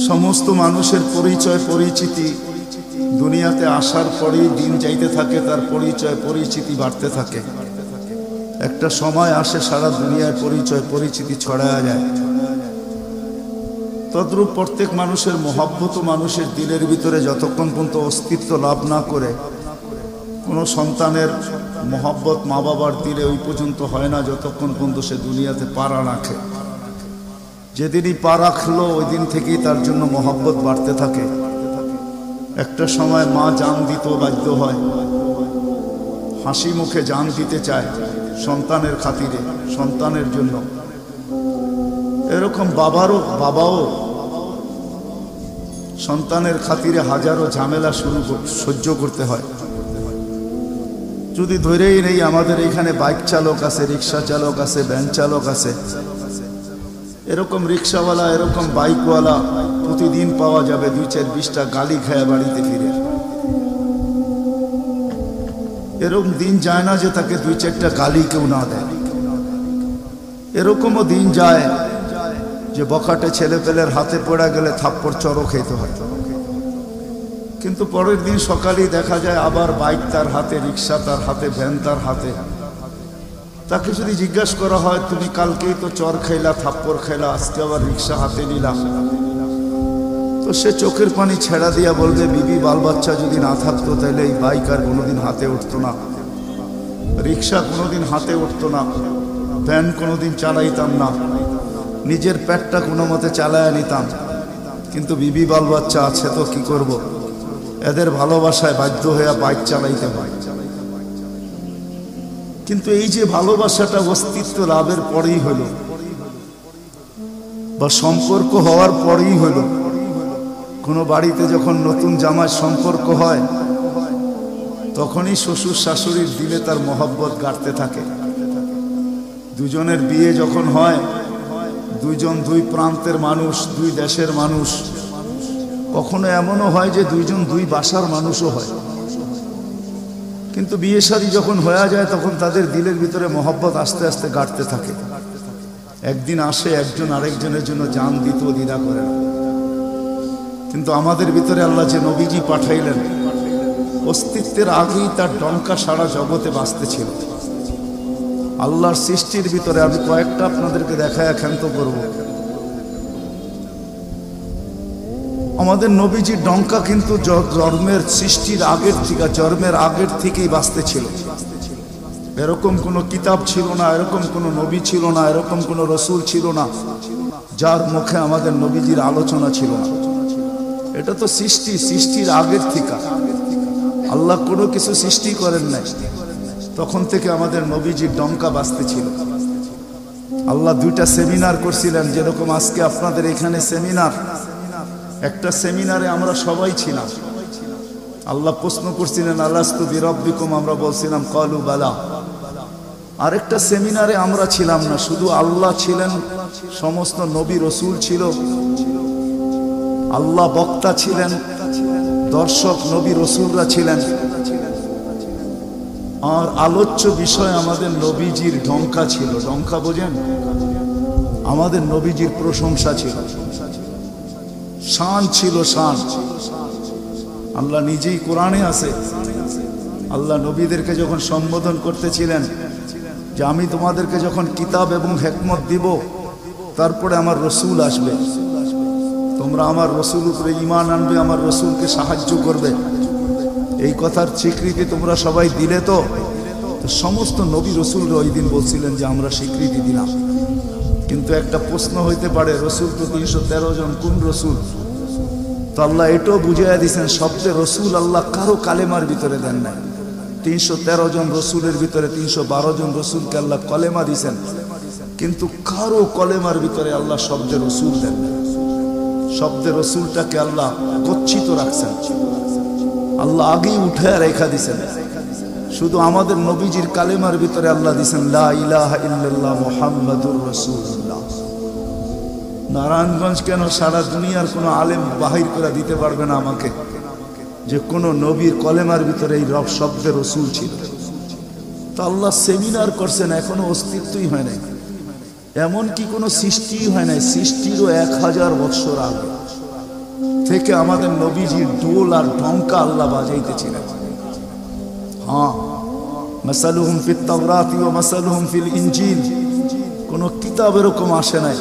সমস্ত মানুষের পরিচয় পরিচিতি দুনিয়াতে আসার পরেই দিন যাইতে থাকে, তার পরিচয় পরিচিতি বাড়তে থাকে। একটা সময় আসে সারা দুনিয়ায় পরিচয় পরিচিতি ছড়ায়া যায়। তদ্রূপ প্রত্যেক মানুষের মহব্বত মানুষের দিলের ভিতরে যতক্ষণ পর্যন্ত অস্তিত্ব লাভ না করে, কোনো সন্তানের মহব্বত মা বাবার দিলে ওই পর্যন্ত হয় না যতক্ষণ পর্যন্ত সে দুনিয়াতে পা রাখে। যেদিনই পা রাখলো ওই দিন থেকেই তার জন্য মহব্বত বাড়তে থাকে। একটা সময় মা জান দিতে বাধ্য হয়, হাসি মুখে জান দিতে চায় সন্তানের খাতিরে, সন্তানের জন্য। এরকম বাবাও সন্তানের খাতিরে হাজারো ঝামেলা সহ্য করতে হয়। যদি ধরেই নেই আমাদের এখানে বাইক চালক আছে, রিক্সা চালক আছে, ভ্যান চালক আছে, এরকম রিক্সাওয়ালা এরকম বাইকওয়ালা প্রতিদিন পাওয়া যাবে 2-4-20টা গালি খায় বাড়িতে ফিরে। এরকম দিন যায় না যে তাকে 2-4টা গালি কেউ না দেয়। এরকমও দিন যায় যে বখাটে ছেলেপেলের হাতে পড়া গেলে থাপ্পড় চড়ো খেতে হয়। কিন্তু পরের দিন সকালেই দেখা যায় আবার বাইক তার হাতে, রিক্সা তার হাতে, ভ্যান তার হাতে। তাকে যদি জিজ্ঞাসা করা হয় তুমি কালকেই তো চর খাইলা, থাপ্পড় খাইলা, আজকে আবার রিক্সা হাতে নিলাম, তো সে চোখের পানি ছেড়া দিয়া বলবে বিবি বাল বাচ্চা যদি না থাকতো তাহলে এই বাইক আর কোনোদিন হাতে উঠতো না, রিক্সা কোনোদিন হাতে উঠতো না, ভ্যান কোনোদিন চালাইতাম না, নিজের পেটটা কোনো মতে চালায় নিতাম। কিন্তু বিবি বাল বাচ্চা আছে তো কি করব, এদের ভালোবাসায় বাধ্য হয়ে বাইক চালাইতে হয়। কিন্তু এই যে ভালোবাসাটা অস্তিত্ব লাভের পরেই হলো বা সম্পর্ক হওয়ার পরেই হলো, কোনো বাড়িতে যখন নতুন জামাই সম্পর্ক হয় তখনই শ্বশুর শাশুড়ির দিলে তার মহব্বত গাড়তে থাকে। দুজনের বিয়ে যখন হয়, দুইজন দুই প্রান্তের মানুষ, দুই দেশের মানুষ, কখনো এমনও হয় যে দুইজন দুই বাসার মানুষও হয়। কিন্তু বিয়ে শাদী যখন হয়ে যায় তখন তাদের দিলের ভিতরে মহব্বত আস্তে আস্তে গাড়তে থাকে। একদিন আসে একজন আরেকজনের জন্য জান দিতেও দ্বিধা করে না। কিন্তু আমাদের ভিতরে আল্লাহ যে নবীজি পাঠাইলেন, অস্তিত্বের আগেই তার ডঙ্কা সারা জগতে বাঁচতে ছিল। আল্লাহর সৃষ্টির ভিতরে আমি কয়েকটা আপনাদেরকে দেখায় ক্ষান্ত করব। আমাদের নবীজির ডঙ্কা কিন্তু জন্মের সৃষ্টির আগের থেকেই বাঁচতে ছিল। এরকম কোনো কিতাব ছিল না, এরকম কোনো নবী ছিল না, এরকম কোনো রসুল ছিল না যার মুখে আমাদের নবীজির আলোচনা ছিল না। এটা তো সৃষ্টির আগের থেকে আল্লাহ কোনো কিছু সৃষ্টি করেন নাই, তখন থেকে আমাদের নবীজির ডঙ্কা বাঁচতে ছিল। আল্লাহ 2টা সেমিনার করছিলেন, যেরকম আজকে আপনাদের এখানে সেমিনার। একটা সেমিনারে আমরা সবাই ছিলাম, আল্লাহ প্রশ্ন করছিলেন আলাস্তু বিরব্বিকুম, আমরা বলছিলাম ক্বালু বালা। আরেকটা সেমিনারে আমরা ছিলাম না, শুধু আল্লাহ ছিলেন, সমস্ত নবী রসুল ছিল, আল্লাহ বক্তা ছিলেন, দর্শক নবী রসুলরা ছিলেন, আর আলোচ্য বিষয় আমাদের নবীজির ডঙ্কা ছিল। ডঙ্কা বোঝেন? আমাদের নবীজির প্রশংসা ছিল, শান ছিল, শান। আল্লাহ নিজেই কোরআনে আছে, আল্লাহ নবীদেরকে যখন সম্বোধন করতেছিলেন যে আমি তোমাদেরকে যখন কিতাব এবং হিকমত দিব, তারপরে আমার রসুল আসবে, তোমরা আমার রসুল উপরে ঈমান আনবে, আমার রসুলকে সাহায্য করবে, এই কথার স্বীকৃতি তোমরা সবাই দিলে তো? সমস্ত নবী রসুলরা ওই দিন বলছিলেন যে আমরা স্বীকৃতি দিলাম। কিন্তু একটা প্রশ্ন হইতে পারে, রসুল তো 313 জন, কোন রসুল? তো আল্লাহ এটাও বুঝাইয়া দিয়েছেন, শব্দে রসুল আল্লাহ কারো কালেমার ভিতরে দেন নাই। 313 জন রসুলের ভিতরে 312 জন রসুলকে আল্লাহ কলেমা দিয়েছেন, কিন্তু কারো কলেমার ভিতরে আল্লাহ শব্দে রসুল দেন না। শব্দে রসুলটাকে আল্লাহ গচ্ছিত রাখছেন, আল্লাহ আগেই উঠে রেখা দিছেন। শুধু আমাদের নবীজির কালেমার ভিতরে আল্লাহ দিছেন লা ইলাহা ইল্লাল্লাহ মুহাম্মাদুর রাসূলুল্লাহ। নারায়ণগঞ্জ কেন, সারা দুনিয়ার কোনো আলেম বাহির করে দিতে পারবে না আমাকে যে কোনো নবীর কলেমার ভিতরে এই রব শব্দে রসুল ছিল। তো আল্লাহ সেমিনার করছেন, এখনো অস্তিত্বই হয় নাই। এমন কি কোনো সৃষ্টি হয় নাই, সৃষ্টিরও 1000 বছর আগে থেকে আমাদের নবীজির ঢোল আর ঢঙ্কা আল্লাহ বাজাইতেছিলেন। হ্যাঁ, মাসালুহুম ফিত তাওরাতি ওয়া মাসালুহুম ফিল ইনজিল। কোন কিতাব এরকম আসে নাই,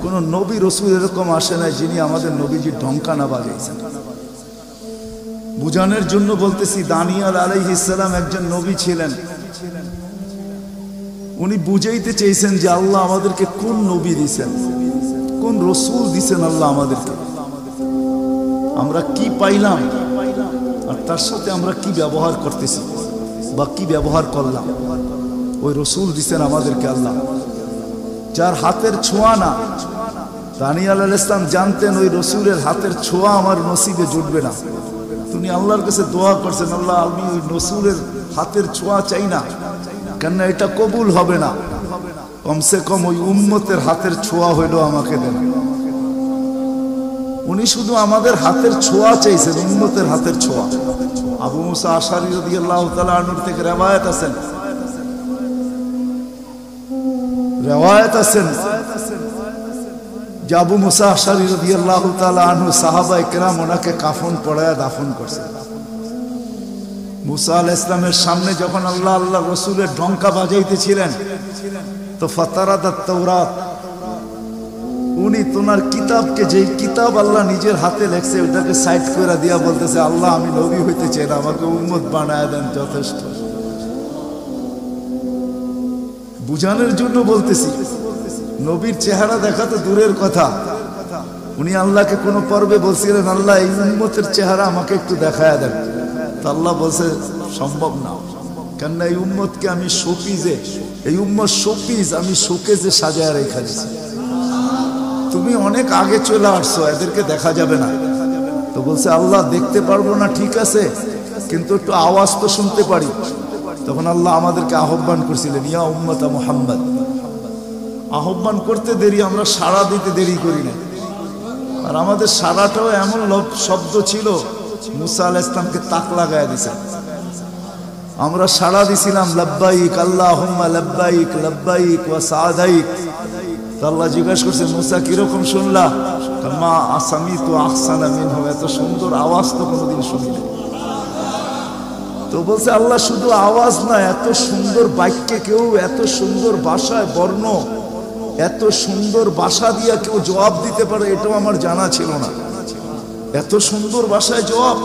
কোন নবী রাসূল এরকম আসে নাই যিনি আমাদের নবীজির ঢঙ্কা না বাজাইছেন। বুঝানোর জন্য বলতেছি, দানিয়েল আলাইহিস সালাম একজন নবী ছিলেন। উনি বুঝাইতে চেয়েছেন যে আল্লাহ আমাদেরকে কোন নবী দিয়েছেন, কোন রাসূল দিয়েছেন আল্লাহ আমাদেরকে, আমরা কি পাইলাম আর তার সাথে আমরা কি ব্যবহার করতেছি বা কি ব্যবহার করলাম। ওই রাসূল দিয়েছেন আমাদেরকে আল্লাহ, যার হাতের ছোঁয়া না। দানিয়েল আলাইহিস সালাম জানতেন ওই রাসূলের হাতের ছোঁয়া আমার নসিবে জুটবে না। তিনি আল্লাহর কাছে দোয়া করছেন, আল্লাহ আমি ওই রাসূলের হাতের ছোঁয়া চাই না, কেন এটা কবুল হবে না, কমসে কম ওই উম্মতের হাতের ছোঁয়া হইলো আমাকে দেন। উনি শুধু আমাদের হাতের ছোঁয়া চাইছেন, উম্মতের হাতের ছোঁয়া। আবু মুসা আশআরী রাদিয়াল্লাহু তাআলা আনহু থেকে রিওয়ায়াত আছেন যে আবু মুসা আশআরী রাদিয়াল্লাহু তাআলা আনহু সাহাবায়ে কেরাম ওনাকে কাফন পরায়া দাফন করছেন। মুসা আলাইহিস সালামের সামনে যখন আল্লাহ আল্লাহ রাসূলের ঢঙ্কা বাজাইতেছিলেন, তো ফাতারাদাত তাওরাত, উনি তোমার কিতাবকে, যে কিতাব আল্লাহ নিজের হাতে লেখছে ওটাকে সাইড করে দিয়া বলতেছে, আল্লাহ আমি নবী হইতে চাই না, আমাকে উম্মত বানায় দেন, যথেষ্ট। বুঝানোর জন্য বলতেছি, নবীর চেহারা দেখা তো দূরের কথা, উনি আল্লাহকে কোন পর্বে বলছিলেন, আল্লাহ এই উম্মতের চেহারা আমাকে একটু দেখায় দেন। তো আল্লাহ বলছে সম্ভব না, কেননা এই উম্মতকে আমি শোপিজে, এই উম্মত শোপিজ আমি শোকেজে সাজায় রেখে দিছি, তুমি অনেক আগে চলে আসছো, এদেরকে দেখা যাবে না। তো বলছে আল্লাহ দেখতে পারবো না, ঠিক আছে, কিন্তু একটু আওয়াজ তো শুনতে পারি। তখন আল্লাহ আমাদেরকে আহ্বান করছিলেন, ইয়া উম্মতা মুহাম্মদ। আহ্বান করতে দেরি, আমরা সাড়া দিতে দেরি করি না। আর আমাদের সাড়াটাও এমন শব্দ ছিল, মুসা আলাইহিস সালামকে তাক লাগায় দিয়েছে। আমরা সাড়া দিছিলাম লাব্বাইক আল্লাহুম্মা লাব্বাইক লাব্বাইক ওয়া সাআদাইক। আল্লাহ জিজ্ঞাসা করছে, মুসা কিরকম শুনলা? মা আসামিতু আহসানা মিনহু, এত সুন্দর আওয়াজ তো কোনোদিন শুনিনি। তো বলছে আল্লাহ শুধু আওয়াজ না, এত সুন্দর বাক্যে কেউ, এত সুন্দর ভাষায় বর্ণ, এত সুন্দর ভাষা দিয়া কেউ জবাব দিতে পারে, এটাও আমার জানা ছিল না। এত সুন্দর ভাষায় জবাব,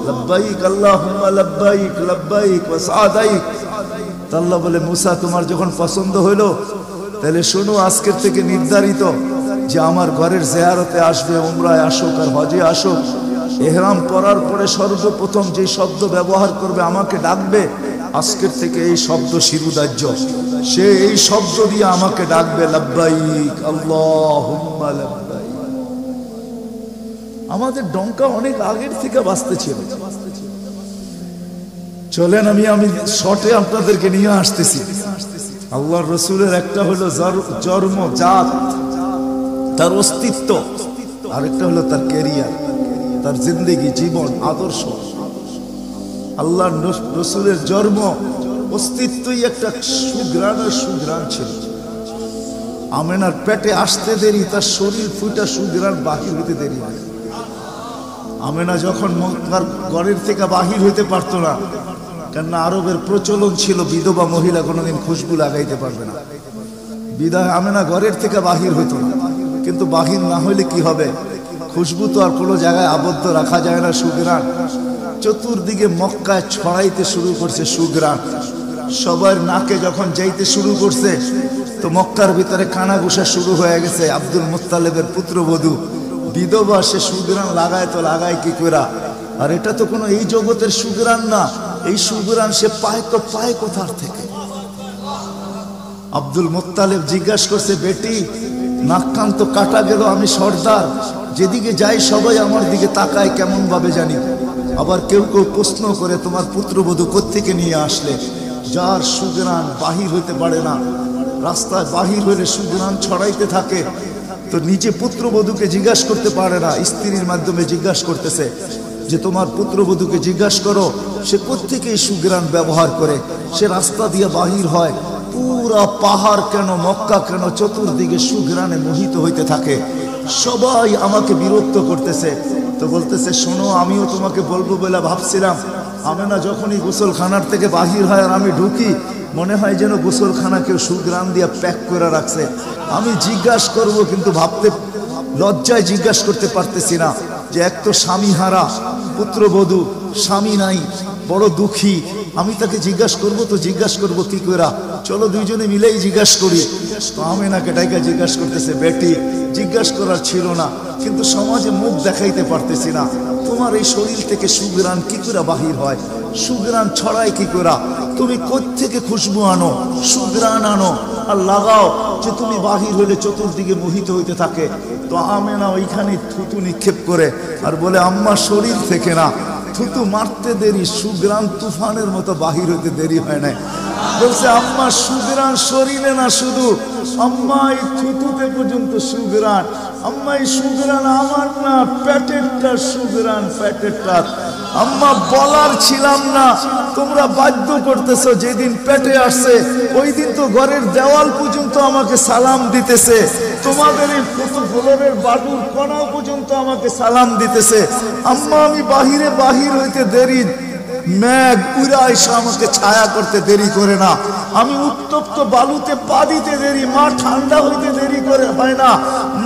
লাব্বাইক আল্লাহুম্মা লাব্বাইক লাব্বাইক ওয়া সাআদাইক। আল্লাহ বলে, মুসা তোমার যখন পছন্দ হইলো, তাহলে শোনো, আজকের থেকে নির্ধারিত যে আমার ঘরের জিয়ারতে আসবে, উমরায় আসুক আর হজে আসুক, ইহরাম পরার পরে সর্বপ্রথম যে শব্দ ব্যবহার করবে, আমাকে ডাকবে, আজকের থেকে এই শব্দ শিরুধার্য, সে এই শব্দ দিয়ে আমাকে ডাকবে, লাব্বাইক আল্লাহুম্মা লাব্বাইক। আমাদের ডঙ্কা অনেক আগের থেকে বাজতে ছিল। চলেন আমি শর্টে আপনাদেরকে নিয়ে আসতেছি। আল্লাহর রাসূলের একটা হলো জন্ম জাত, তার অস্তিত্ব, আরেকটা হলো তার ক্যারিয়ার, তার জিন্দেগি, জীবন, আদর্শ। আল্লাহর রাসূলের জন্ম অস্তিত্বই একটা সুঘ্রাণ ছিল। আমেনার পেটে আসতে দেরি, তার শরীর ফুটা সুঘ্রাণ বাহির হইতে দেরি হয়। আমেনা যখন তার ঘরের থেকে বাহির হইতে পারতো না, কেননা আরবের প্রচলন ছিল বিধবা মহিলা কোনোদিন খুশবু লাগাইতে পারবে না, বিদায় আমেনা ঘরের থেকে বাহির হইতো না। কিন্তু বাহির না হইলে কি হবে, খুশবু তো আর কোনো জায়গায় আবদ্ধ রাখা যায় না। সুঘ্রাণ চতুর্দিকে মক্কায় ছড়াইতে শুরু করছে, সুঘ্রাণ সবার নাকে যখন যাইতে শুরু করছে, তো মক্কার ভিতরে কানাঘুষা শুরু হয়ে গেছে। আব্দুল মুত্তালিবের পুত্রবধূ বিধবা, সে সুঘ্রাণ লাগায় তো লাগায় কি করে? আর এটা তো কোনো এই জগতের সুঘ্রাণ না, এই সুঘ্রাণ সে পায় তো পায় কোথার থেকে? আব্দুল মুত্তালিব জিজ্ঞাসা করছে, বেটি নাক কান তো কাটা গেল, আমি সর্দার, যেদিকে যাই সবাই আমার দিকে তাকায় কেমন ভাবে জানি। আবার কেউ কেউ প্রশ্ন করে, তোমার পুত্রবধূ কোত্থেকে নিয়ে আসলে? যার সুঘ্রাণ বাহির হইতে পারে না, রাস্তায় বাহির হইলে সুঘ্রাণ ছড়াইতে থাকে, তো নিজে পুত্রবধূকে জিজ্ঞাসা করতে পারে না, স্ত্রীর মাধ্যমে জিজ্ঞাসা করতেছে যে তোমার পুত্রবধূকে জিজ্ঞাসা করো সে কোত্থেকে এই সুঘ্রাণ ব্যবহার করে, সে রাস্তা দিয়ে বাহির হয়, পুরা পাহাড় কেন, মক্কা কেন চতুর্দিকে সুঘ্রাণে মোহিত হইতে থাকে। সবাই আমাকে বিরক্ত করতেছে। তো বলতেছে, শোনো, আমিও তোমাকে বলবো বলে ভাবছিলাম। আমেনা যখনই গোসলখানার থেকে বাহির হয় আর আমি ঢুকি, মনে হয় যেন গোসলখানা কেউ সুঘ্রাণ দিয়ে প্যাক করে রাখছে। আমি জিজ্ঞাসা করব, কিন্তু ভাবতে লজ্জায় জিজ্ঞাসা করতে পারতেছি না যে এক তো স্বামী হারা, পুত্রবধূ, স্বামী নাই, বড় দুঃখী। আমি তাকে জিজ্ঞাসা করবো, তো জিজ্ঞাসা করবো কি করে? চলো দুইজনে মিলেই জিজ্ঞাসা করি। তো আমেনাকে ডাইকা জিজ্ঞাসা করতেছে, বেটি, জিজ্ঞাসা করার ছিল না, কিন্তু সমাজে মুখ দেখাইতে পারতেছি না। তোমার এই শরীর থেকে সুঘ্রাণ কি করে বাহির হয়? সুঘ্রাণ ছড়ায় কি করে? তুমি কোত্থেকে খুশবু আনো, সুঘ্রাণ আনো আর লাগাও যে তুমি বাহির হইলে চতুর্দিকে মোহিত হইতে থাকে। তো আমেনা ওইখানে থুতু নিক্ষেপ করে আর বলে, আম্মা শরীর থেকে না, থুতু মারতে দেরি, সুঘ্রাণ তুফানের মতো বাহির হইতে দেরি হয় নাই। বলছে, আম্মা সুঘ্রাণ শরীরে না, শুধু আম্মা এই থুতুতে পর্যন্ত সুঘ্রাণ। আম্মা এই সুঘ্রাণ আমার না, পেটেরটা সুঘ্রাণ, পেটেরটা। আম্মা বলার ছিলাম না, তোমরা বাধ্য করতেছো। যেদিন পেটে আসছে ওই দিন তো ঘরের দেওয়াল পর্যন্ত আমাকে সালাম দিতেছে, তোমাদের এই ফ্লোরের বাটুর কণাও পর্যন্ত আমাকে সালাম দিতেছে। আম্মা আমি বাহির হইতে দেরি, মেঘ উড়া এসে আমাকে ছায়া করতে দেরি করে না। আমি উত্তপ্ত বালুতে পা দিতে দেরি, মা ঠান্ডা হইতে দেরি করে হয় না।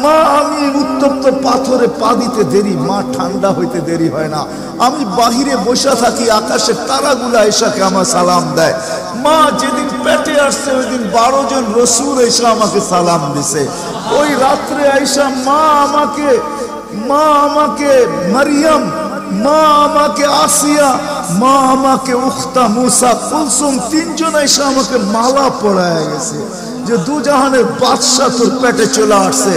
মা আমি উত্তপ্ত পাথরে পা দিতে দেরি, মা ঠান্ডা হইতে দেরি হয় না। আমি বাহিরে বসে থাকি, আকাশের তারাগুলা এসাকে আমার সালাম দেয়। মা যেদিন পেটে আসছে ওই দিন 12 জন রসুল এসে আমাকে সালাম দিছে। ওই রাত্রে আইসা মা আমাকে মারিয়াম, মা আমাকে আসিয়া, মা আমাকে উখতা মুসা কুলসুম, 3 জন এসে আমাকে মালা পরায় গেছে যে দুজাহানের বাদশা তোর পেটে চলে আসছে।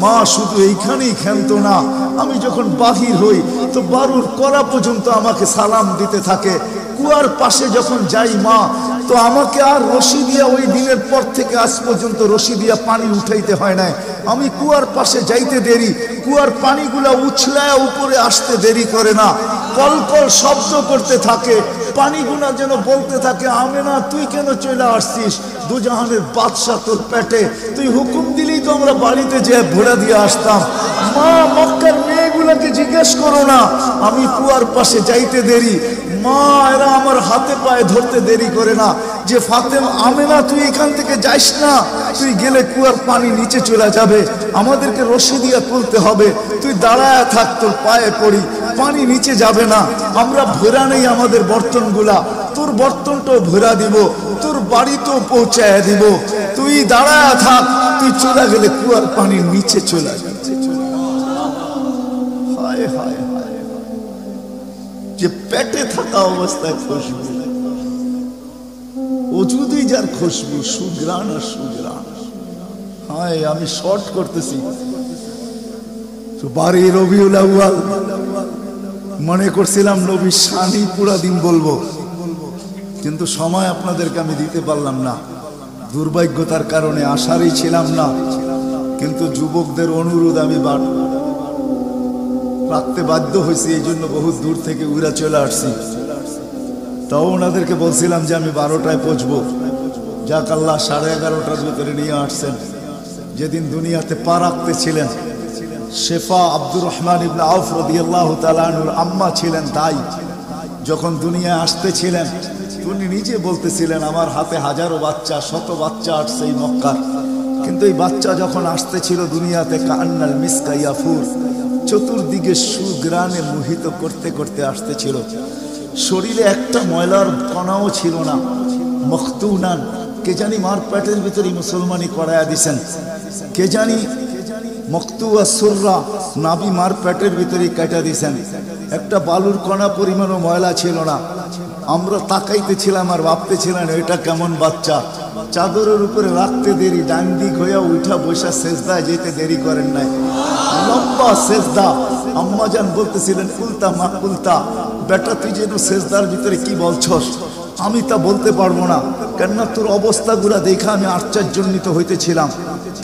মা শুধু এইখানেই খেলতো না, আমি যখন বাহির হই তো বারুর করা পর্যন্ত আমাকে সালাম দিতে থাকে। কুয়ার পাশে যখন যাই মা, তো আমাকে আর রশি দিয়া, ওই দিনের পর থেকে আজ পর্যন্ত রশি দিয়া পানি উঠাইতে হয় না। আমি কুয়ার পাশে যাইতে দেরি, কুয়ার পানিগুলা উছলায় উপরে আসতে দেরি করে না। কলকল শব্দ করতে থাকে, পানিগুলা যেন বলতে থাকে, আমেনা তুই কেন চলে আসছিস? দুজাহানের বাদশা তোর পেটে, তুই হুকুম দিলেই তো আমরা বাড়িতে যেয়ে ভোড়া দিয়ে আসতাম। মা মক্কার মেয়েগুলাকে জিজ্ঞেস করো না, আমি কুয়ার পাশে যাইতে দেরি, মা এরা আমার হাতে পায়ে ধরতে দেরি করে না যে ফাতেমা, আমেনা তুই এখান থেকে যাইস না, তুই গেলে কুয়ার পানি নিচে চলে যাবে, আমাদেরকে রশি দিয়ে তুলতে হবে, তুই দাঁড়ায় থাক, তোর পায়ে পড়ি, পানি নিচে যাবে না। আমরা ভরা নেই আমাদের বর্তনগুলা, তোর বর্তনটাও ভরা দিব, তোর বাড়িতেও পৌঁছায় দিব, তুই দাঁড়ায় থাক, তুই চলে গেলে কুয়ার পানি নিচে চলে যাবে। হায় হায় হায়, যে পেটে থাকা অবস্থায় খুশবু, ওজুদই যার খুশবু, সুঘ্রাণ আর সুঘ্রাণ। হায়, আমি শর্ট করতেছি। বাড়ি রবিউল আউয়াল মনে করছিলাম নবীর শানি পুরা দিন বলবো, কিন্তু সময় আপনাদেরকে আমি দিতে পারলাম না, দুর্ভাগ্যতার কারণে আসারই ছিলাম না। কিন্তু যুবকদের অনুরোধ আমি রাখতে বাধ্য হয়েছি, এই জন্য বহু দূর থেকে উড়া চলে আসছি। তাও ওনাদেরকে বলছিলাম যে আমি 12টায় পৌঁছবো, যাক আল্লাহ 11:30টার ভিতরে নিয়ে আসছেন। যেদিন দুনিয়াতে পা রাখতেছিলেন, শেফা আব্দুর রহমান ইবনে আউফ রাদিয়াল্লাহু তাআলা আনহুর আম্মা ছিলেন তাই, যখন দুনিয়ায় আসতেছিলেন উনি নিজে বলতেছিলেন, আমার হাতে হাজারো বাচ্চা, শত বাচ্চা আসছে এই মক্কার, কিন্তু এই বাচ্চা যখন আসতেছিল দুনিয়াতে, কান্নাল মিসকা ইয়াফুর, চতুর্দিকে সুঘ্রাণে মোহিত করতে করতে আসতেছিল। শরীরে একটা ময়লার কণাও ছিল না। মখতুনান, কে জানি মার পেটের ভিতরে মুসলমানি করায়া দিছেন, কে জানি মকতুয়া সুররা, নাবি মার পেটের ভিতরে কাটা দিছেন। একটা বালুর কণা পরিমাণও ময়লা ছিল না। আমরা তাকাইতেছিলাম আর ভাবতেছিলাম এটা কেমন বাচ্চা। চাদরের উপরে রাখতে দেরি, ডান দিক হইয়া উঠা বসা সেজদায় যেতে দেরি করেন নাই, লম্বা সেজদা। আম্মাজান বলতেছিলেন, কুলতা মা কুলতা, বেটা তুই যেন সেজদার ভিতরে কি বলছস? আমি তা বলতে পারবো না, কেননা তোর অবস্থাগুলা দেখা আমি আশ্চর্যান্বিত হইতেছিলাম।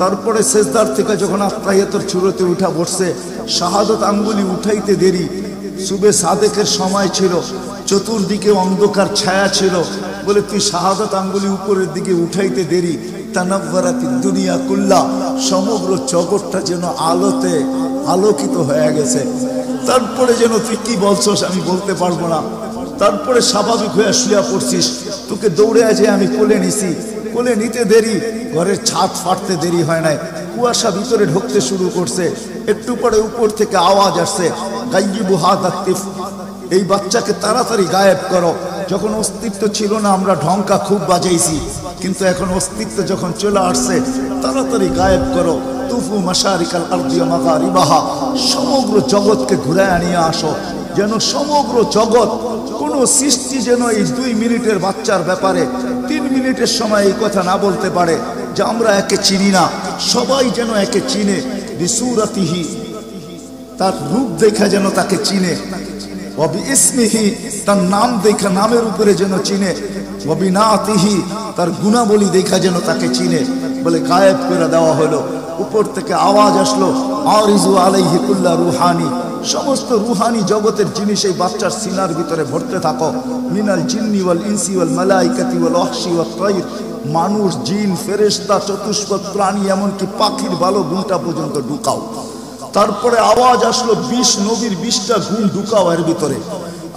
তারপরে সেজদার থেকে যখন আত্মাহিয়াতের চূড়াতে উঠা বসছে, শাহাদত আঙ্গুলি উঠাইতে দেরি, সুবে সাদেকের সময় ছিল, চতুর্দিকে অন্ধকার ছায়া ছিল। বলে তুই শাহাদাত আঙ্গুলি উপরের দিকে উঠাইতে দেরি, তানাব্বারাতি দুনিয়া কুল্লা, সমগ্র জগৎটা যেন আলোতে আলোকিত হয়ে গেছে। তারপরে যেন তুই কি বলছস আমি বলতে পারবো না। তারপরে স্বাভাবিক হয়ে শুয়া পড়ছিস, তোকে দৌড়ে যে আমি কোলে নিছি, কোলে নিতে দেরি, ঘরের ছাদ ফাটতে দেরি হয় নাই, কুয়াশা ভিতরে ঢুকতে শুরু করছে। একটু পরে উপর থেকে আওয়াজ আসছে, গাইয়িবু হাদা তিফ, এই বাচ্চাকে তাড়াতাড়ি গায়েব করো। যখন অস্তিত্ব ছিল না আমরা ঢঙ্কা খুব বাজাইছি, কিন্তু এখন অস্তিত্ব যখন চলে আসছে, তাড়াতাড়ি গায়েব করো। তুফু মাশারিকাল আরদি ওয়া মাগারিবাহা, সমগ্র জগৎকে ঘুরায় নিয়ে আসো, যেন সমগ্র জগৎ, কোন সৃষ্টি যেন এই 2 মিনিটের বাচ্চার ব্যাপারে 3 মিনিটের সময় এই কথা না বলতে পারে যে আমরা একে চিনি না। সবাই যেন একে চিনে, বিসুরাতিহি, তার রূপ দেখা যেন তাকে চিনে, ওয়াবি ইসমিহি, তার নাম দেখা নামের উপরে যেন চিনে, ওয়াবি নাতিহি, তার গুণাবলী দেখা যেন তাকে চিনে। বলে গায়েব করে দেওয়া হলো। উপর থেকে আওয়াজ আসলো, আরিজু আলাইহি কুল্লা রুহানি, সমস্ত রুহানি জগতের জিনিস এই বাচ্চার সিনার ভিতরে ভরতে থাকো। মিনাল জিন্নি ওয়াল ইনসি ওয়াল মালাইকাতি ওয়াল ওয়াহশি ওয়াত তাইর, মানুষ, জিন, ফেরেশতা, চতুষ্পদ প্রাণী, এমনকি পাখির ভালো গুণটা পর্যন্ত ঢুকাও। তারপরে আওয়াজ আসলো 20 নবীর 20টা গুণ ঢুকাও এর ভিতরে।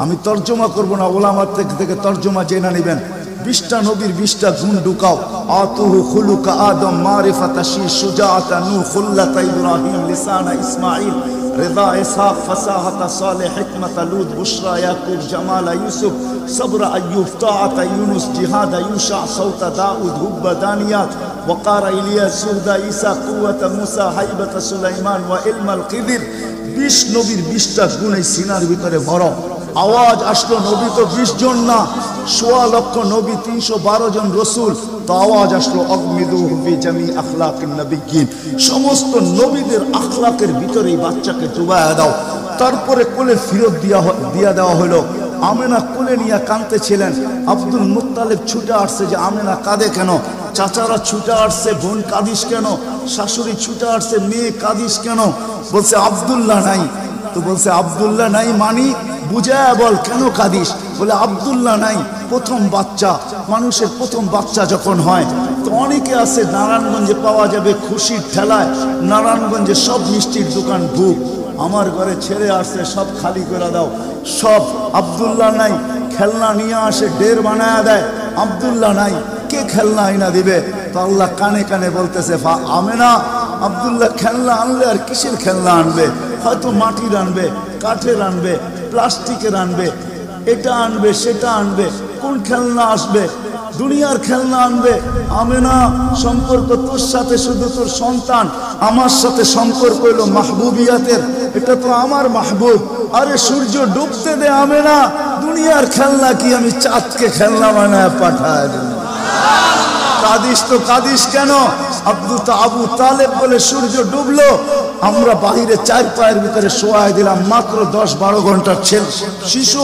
আমি তর্জমা করব না, ওলামার থেকে তর্জমা জেনে নেবেন। 20টা নবীর 20টা গুণ ঢুকাও। আতুহু খুলুকা আদম, মারিফাতা শী, সুজাআতা নূহ, খুল্লাতা ইব্রাহিম, লিসানা ইসমাঈল, রিদা ইসহাক, ফাসাহাতা সালেহ, হিকমাতা লূত, বুশরা ইয়াকুব, জামালা ইউসুফ, সবরা আইয়ুব, তাআতা ইউনুস, জিহাদা ইউশা, সাউতা দাউদ, হুব্বা দানিয়াত, ওয়াকারা ইলিয়াস, সুহদা ঈসা, কুওয়াতা মুসা, হাইবাতা সুলাইমান, ওয়া ইলমাল খিদির। 20 নবীর 20টা গুণ এই সিনার ভিতরে ভরো। আওয়াজ আসলো, নবী তো 20 জন না, 1.25 লক্ষ নবী, 312 জন রসুল। তো আওয়াজ আসলো, অগমিদুহু ফি জামি আখলাকিন নবিয়্যিন, সমস্ত নবীদের আখলাকের ভিতরে এই বাচ্চাকে ডুবায়া দাও। তারপরে কোলে ফিরত দিয়া দেওয়া হলো। আমেনা কোলে নিয়ে কাঁদতেছিলেন। আব্দুল মুত্তালিব ছুটে আসছে যে আমেনা কাঁদে কেন? চাচারা ছুটে আসছে, বোন কাঁদিস কেন? শাশুড়ি ছুটে আসছে, মেয়ে কাঁদিস কেন? বলছে আব্দুল্লাহ নাই। তো বলছে আব্দুল্লাহ নাই মানি বুঝায় বল, কেন কাঁদিস? বলে আব্দুল্লাহ নাই, প্রথম বাচ্চা, মানুষের প্রথম বাচ্চা যখন হয় তো অনেকে আছে নারায়ণগঞ্জে পাওয়া যাবে খুশির ঠেলায়, নারায়ণগঞ্জে সব মিষ্টির দোকান বুক, আমার ঘরে ছেড়ে আসছে, সব খালি করে দাও। সব আব্দুল্লাহ নাই, খেলনা নিয়ে আসে, ডের বানায়া দেয়, আব্দুল্লাহ নাই, কে খেলনা আইনা দিবে? তো আল্লাহ কানে কানে বলতেছে, আমেনা, আব্দুল্লাহ খেলনা আনলে আর কিসের খেলনা আনবে? হয়তো মাটির আনবে, কাঠের আনবে, প্লাস্টিকের আনবে, এটা আনবে, সেটা আনবে, কোন খেলনা আসবে? দুনিয়ার খেলনা আনবে। আমেনা, সম্পর্ক তোর সাথে শুধু তোর সন্তান, আমার সাথে সম্পর্ক হলো মাহবুবিয়াতের, এটা তো আমার মাহবুব। আরে সূর্য ডুবতে দে আমেনা, দুনিয়ার খেলনা কি আমি চাঁদকে খেলনা বানায় পাঠায় দেব? কাদিস তো কাদিস কেন? আবু তালেব বলে সূর্য ডুবলো, আমরা বাহিরে 4 পায়ের ভিতরে শোয়াই দিলাম, মাত্র 10-12 ঘন্টার শিশু।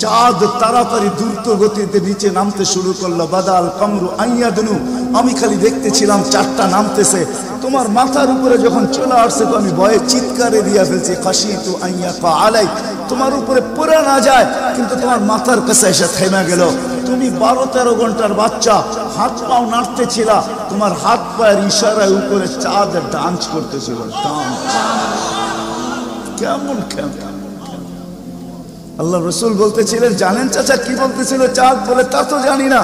চাঁদ তাড়াতাড়ি দ্রুত গতিতে নিচে নামতে শুরু করলো। বাদাল কমরু আইয়াদনু, আমি খালি দেখতেছিলাম 4টা নামতেছে। তোমার মাথার উপরে যখন চলে আসছে তো আমি ভয়ে চিৎকারে দিয়া ফেলছি, খাশিতু আইয়াকা আলাই, তোমার উপরে পড়ে না যায়, কিন্তু তোমার মাথার কাছে এসে থেমে গেল। তুমি 12-13 ঘন্টার বাচ্চা, হাত পাও নাড়তেছিল, তোমার হাত পায়ের ইশারায় উপরে চাঁদ ডান্স করতেছিল। কেমন কেমন আল্লাহ রসুল বলতেছিলেন, জানেন চাচা কি বলতেছিল চাঁদ? বলে তা তো জানি না।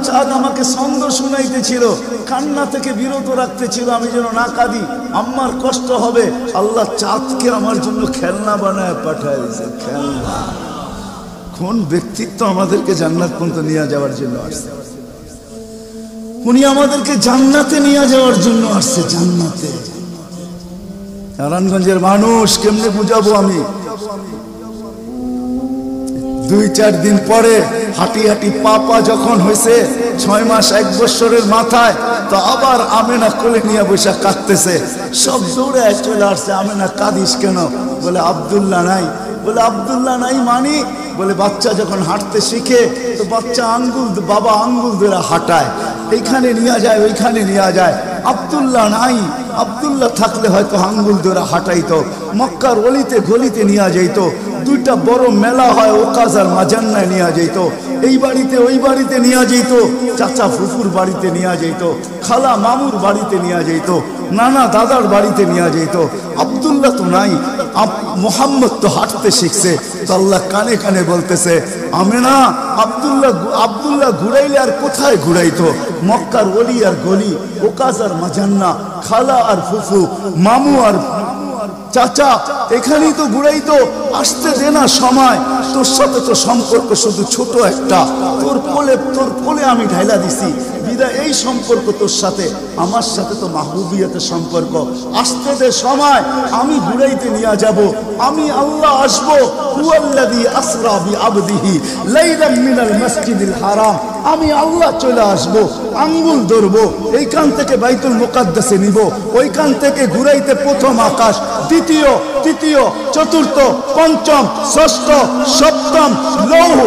চাঁদ আমাকে ছন্দ শুনাইতেছিল, কান্না থেকে বিরত রাখতেছিল, আমি যেন না কাঁদি, আম্মার কষ্ট হবে। আল্লাহ চাঁদকে আমার জন্য খেলনা বানায় পাঠায় দিয়েছে। খেলনা, কোন ব্যক্তিত্ব আমাদেরকে জান্নাত পর্যন্ত নিয়ে যাওয়ার জন্য আসছে? উনি আমাদেরকে জান্নাতে নিয়ে যাওয়ার জন্য আসছে। জান্নাতে নারায়ণগঞ্জের মানুষ কেমনে বুঝাবো আমি? 2-4 দিন পরে হাঁটি হাঁটি পা যখন হয়েছে 6 মাস 1 বছরের মাথায়, তো আবার আমেনা কোলে নিয়ে বসে কাঁদতেছে। সব দৌড়ে চলে আসছে, আমেনা কাঁদিস কেন? বলে আব্দুল্লাহ নাই। বলে আব্দুল্লাহ নাই মানি? বলে বাচ্চা যখন হাঁটতে শিখে তো বাচ্চা বাবা আঙ্গুল ধরে হাঁটায়, এইখানে নিয়ে যায়, ওইখানে নিয়ে যায়। আব্দুল্লাহ নাই, আব্দুল্লাহ থাকলে হয়তো আঙ্গুল ধরে হাঁটাইতো, মক্কার অলিতে গলিতে নিয়ে যাইতো, দুইটা বড় মেলা হয় ওকাজ আর মাজান্নায় নিয়ে যাইতো, এই বাড়িতে ওই বাড়িতে নিয়ে যেত, চাচা ফুফুর বাড়িতে নিয়ে যেত, খালা মামুর বাড়িতে নিয়ে যেত, নানা দাদার বাড়িতে নিয়ে যেত। আব্দুল্লাহ তো নাই, মুহাম্মদ তো হাঁটতে শিখছে। তো আল্লাহ কানে কানে বলতেছে, আমেনা আব্দুল্লাহ ঘুরাইলে আর কোথায় ঘুরাইতো? মক্কার অলি আর গলি, ওকাজ আর মাজান্না, খালা আর ফুফু, মামু আর চাচা, এখানেই তো ঘুরাইতো। আসতে দে না সময়, তোর সাথে তো সম্পর্ক শুধু ছোট একটা, তোর কোলে আমি ঢাইলা দিছি বিদা, এই সম্পর্ক তোর সাথে, আমার সাথে তো মাহবুবিয়তের সম্পর্ক। আসতে দে সময়, আমি ঘুরাইতে নিয়ে যাব, আমি আল্লাহ আসবো। হুয়াল্লাযী আসরা বিআবদিহি লাইলাম মিনাল মাসজিদিল হারাম, আমি আল্লাহ চলে আসবো, আঙ্গুল ধরবো, এইখান থেকে বাইতুল মুকাদ্দাসে নিব, ওইখান থেকে ঘুরাইতে প্রথম আকাশ, দ্বিতীয়, তৃতীয়, চতুর্থ, পঞ্চম, ষষ্ঠ, সপ্তম, লৌহ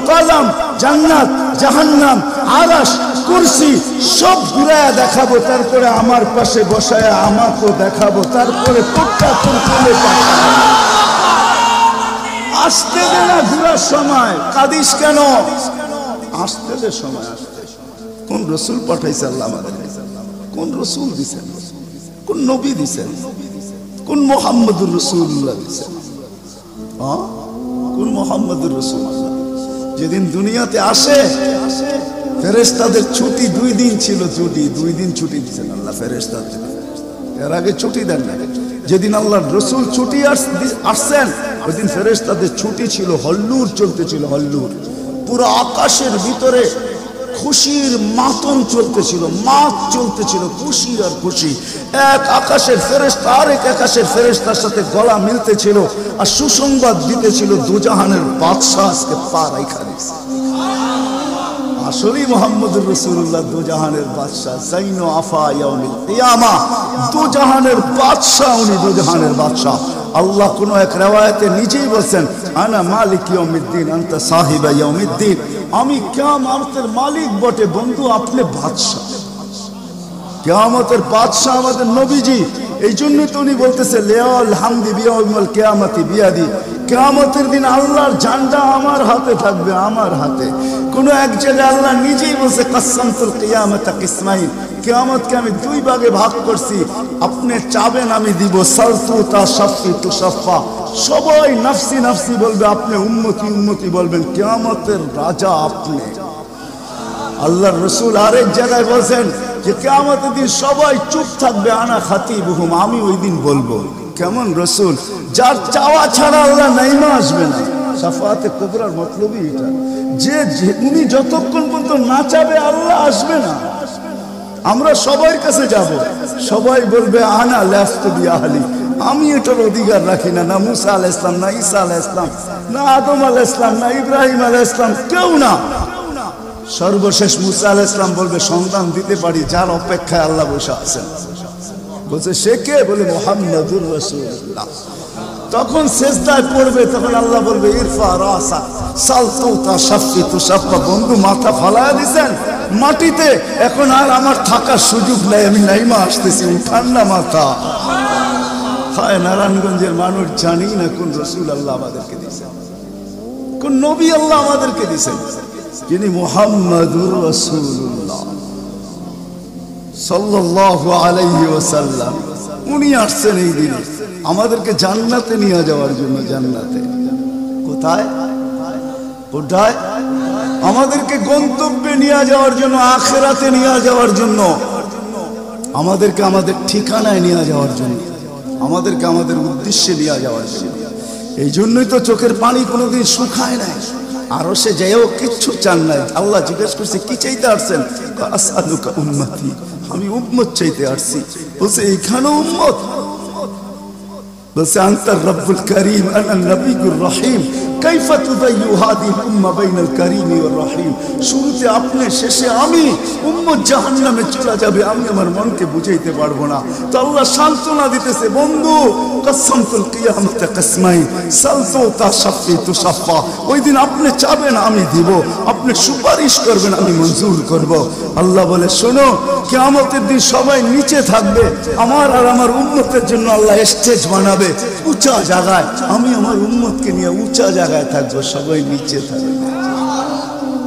কলম, জান্নাত, জাহান্নাম, আরশ, কুরসি সব ঘুরায়া দেখাবো। তারপরে আমার পাশে বসায়া আমাকেও দেখাবো, তারপরে তোরটা তোর কোলে পাঠাবো। আসতে দে না ঘুরার সময়, কাঁদিস কেন? আসতে দে সময়, আসতে। কোন রসুল পাঠাইছে আল্লাহ আমাদের? কোন রসুল দিছেন? কোন নবী দিছেন? কোন মুহাম্মদুর রাসূলুল্লাহ দিছেন? কোন মুহাম্মদুর রাসূলুল্লাহ? যেদিন দুনিয়াতে আসে ফেরেশতাদের ছুটি 2 দিন ছিল, ছুটি 2 দিন ছুটি দিয়েছেন আল্লাহ ফেরেশতাদের, এর আগে ছুটি দেন না। যেদিন আল্লাহর রাসূল ছুটি আসছেন ওই দিন ফেরেশতাদের ছুটি ছিল, হল্লুর চলতেছিল, হল্লুর। পুরো আকাশের ভিতরে খুশির মাতম চলতেছিল, মাত চলতেছিল, খুশি আর খুশি। এক আকাশের ফেরেশতা আরেক আকাশের ফেরেশতার সাথে গলা মিলতেছিল আর সুসংবাদ দিতেছিল, দুজাহানের বাদশা আজকে পা রাইখা দিয়েছে। আসলেই মুহাম্মদুর রাসূলুল্লাহ দুজাহানের বাদশা, জাইনো আফা ইয়াউমিল কিয়ামা, দুজাহানের বাদশা, উনি দুজাহানের বাদশা। আল্লাহ কোন এক রিওয়ায়াতে নিজেই বলেন, আনা মালিক ইয়াউমিদ্দিন আনতা সাহিবা ইয়াউমিদ্দিন, আমি কিয়ামতের মালিক বটে বন্ধু, আপনি বাদশা। কিয়ামতের বাদশা আমাদের নবীজি। এই জন্য তো উনি বলতেছে, লিয়াল হামদি বিয়াউমিল কিয়ামতি বিয়াদি, কিয়ামতের দিন আল্লাহর ঝান্ডা আমার হাতে থাকবে, আমার হাতে। কোন এক জায়গায় আল্লাহ নিজেই বলছে, কাসসামতুল কিয়ামাতা কিসমাইন, কিয়ামতকে আমি 2 ভাগে ভাগ করছি, আপনি চাবেন আমি দিব, সালতু তাশাফি তুশাফা, সবাই নফসি নফসি বলবে, আপনি উম্মতি উম্মতি বলবেন, কিয়ামতের রাজা আপনি। আল্লাহর রাসূল আরেক জায়গায় বলেন যে কিয়ামতের দিন সবাই চুপ থাকবে, আনা খাতিবুহুম, আমি ওই দিন বলবো। কেমন রাসূল, যার চাওয়া ছাড়া আল্লাহ নাইমা আসবে না। শাফাআতে কুবরার মতলবই এটা, যে উনি যতক্ষণ পর্যন্ত না চাবে আল্লাহ আসবে না। আমরা সবার কাছে যাব, সবাই বলবে আনা লাস্তু বিআহলি, আমি এটার অধিকার রাখি না। না মুসা আলাইহিস সালাম, না ঈসা আলাইহিস সালাম, না আদম আলাইহিস সালাম, না ইব্রাহিম আলাইহিস সালাম, কেউ না। সর্বশেষ মুসা আলাইহিস সালাম বলবে, সন্তান দিতে পারি, যার অপেক্ষায় আল্লাহ বসে আছেন। বলছে সে কে? বলে মুহাম্মদুর রাসূলুল্লাহ। তখন সেজদায় পড়বে, তখন আল্লাহ বলবে, ইরফা রাসা সালতু তাশাফি তুশাফা, বন্ধু মাথা ফালায়া দিছেন মাটিতে, এখন আর আমার থাকার সুযোগ নাই, আমি নাইমা আসতেছি, উঠান না মাথা। হায় নারায়ণগঞ্জের মানুষ জানি না কোন রাসূল আল্লাহ আমাদেরকে দিয়েছেন, কোন নবী আল্লাহ আমাদেরকে দিয়েছেন, যিনি মুহাম্মদুর রাসূলুল্লাহ সাল্লাল্লাহু আলাইহি ওয়াসাল্লাম। উনি আসছেন এই দিনে আমাদেরকে জান্নাতে নিয়ে যাওয়ার জন্য। জান্নাতে কোথায়? কোথায়? আমাদেরকে গন্তব্যে নিয়ে যাওয়ার জন্য, আখিরাতে নিয়ে যাওয়ার জন্য, আমাদেরকে আমাদের ঠিকানায় নিয়ে যাওয়ার জন্য, আমাদেরকে আমাদের উদ্দেশ্যে নিয়ে যাওয়ার জন্য। এই জন্যই তো চোখের পানি কোনোদিন শুকায় নাই। আরো সে যাইও কিচ্ছু চান নাই। আল্লাহ জিজ্ঞেস করছে, কি চাইতে আসছেন? আসআলুকা উম্মতি, আমি উম্মত চাইতে আসছি। বলছে এখানেও উম্মত? বলছে আনতার রব্বুল করিম আনা নবিয়ুর রহিম কাইফা তুদাইয়ু হাদিহিল উম্মাহ বাইনাল করিম ওয়ার রহিম। শুরুতে আপনি, শেষে আমি, উম্মত জাহান্নামে চলে যাবে, আমি আমার মনকে বুঝাইতে পারবো না। তো আল্লাহ সান্ত্বনা দিতেছে, বন্ধু কসমতুল কিয়ামত কসমাই সালতু তাশফি তুশফা। ওই দিন আপনি চাবেন আমি দিব, আপনি সুপারিশ করবেন আমি মঞ্জুর করব। আল্লাহ বলে শোনো, কিয়ামতের দিন সবাই নিচে থাকবে, আমার আর আমার উম্মতের জন্য আল্লাহ স্টেজ বানাবে উঁচা জায়গায়, আমি আমার উম্মতকে নিয়ে উঁচা জায়গায় থাকবো, সবাই নিচে থাকবে।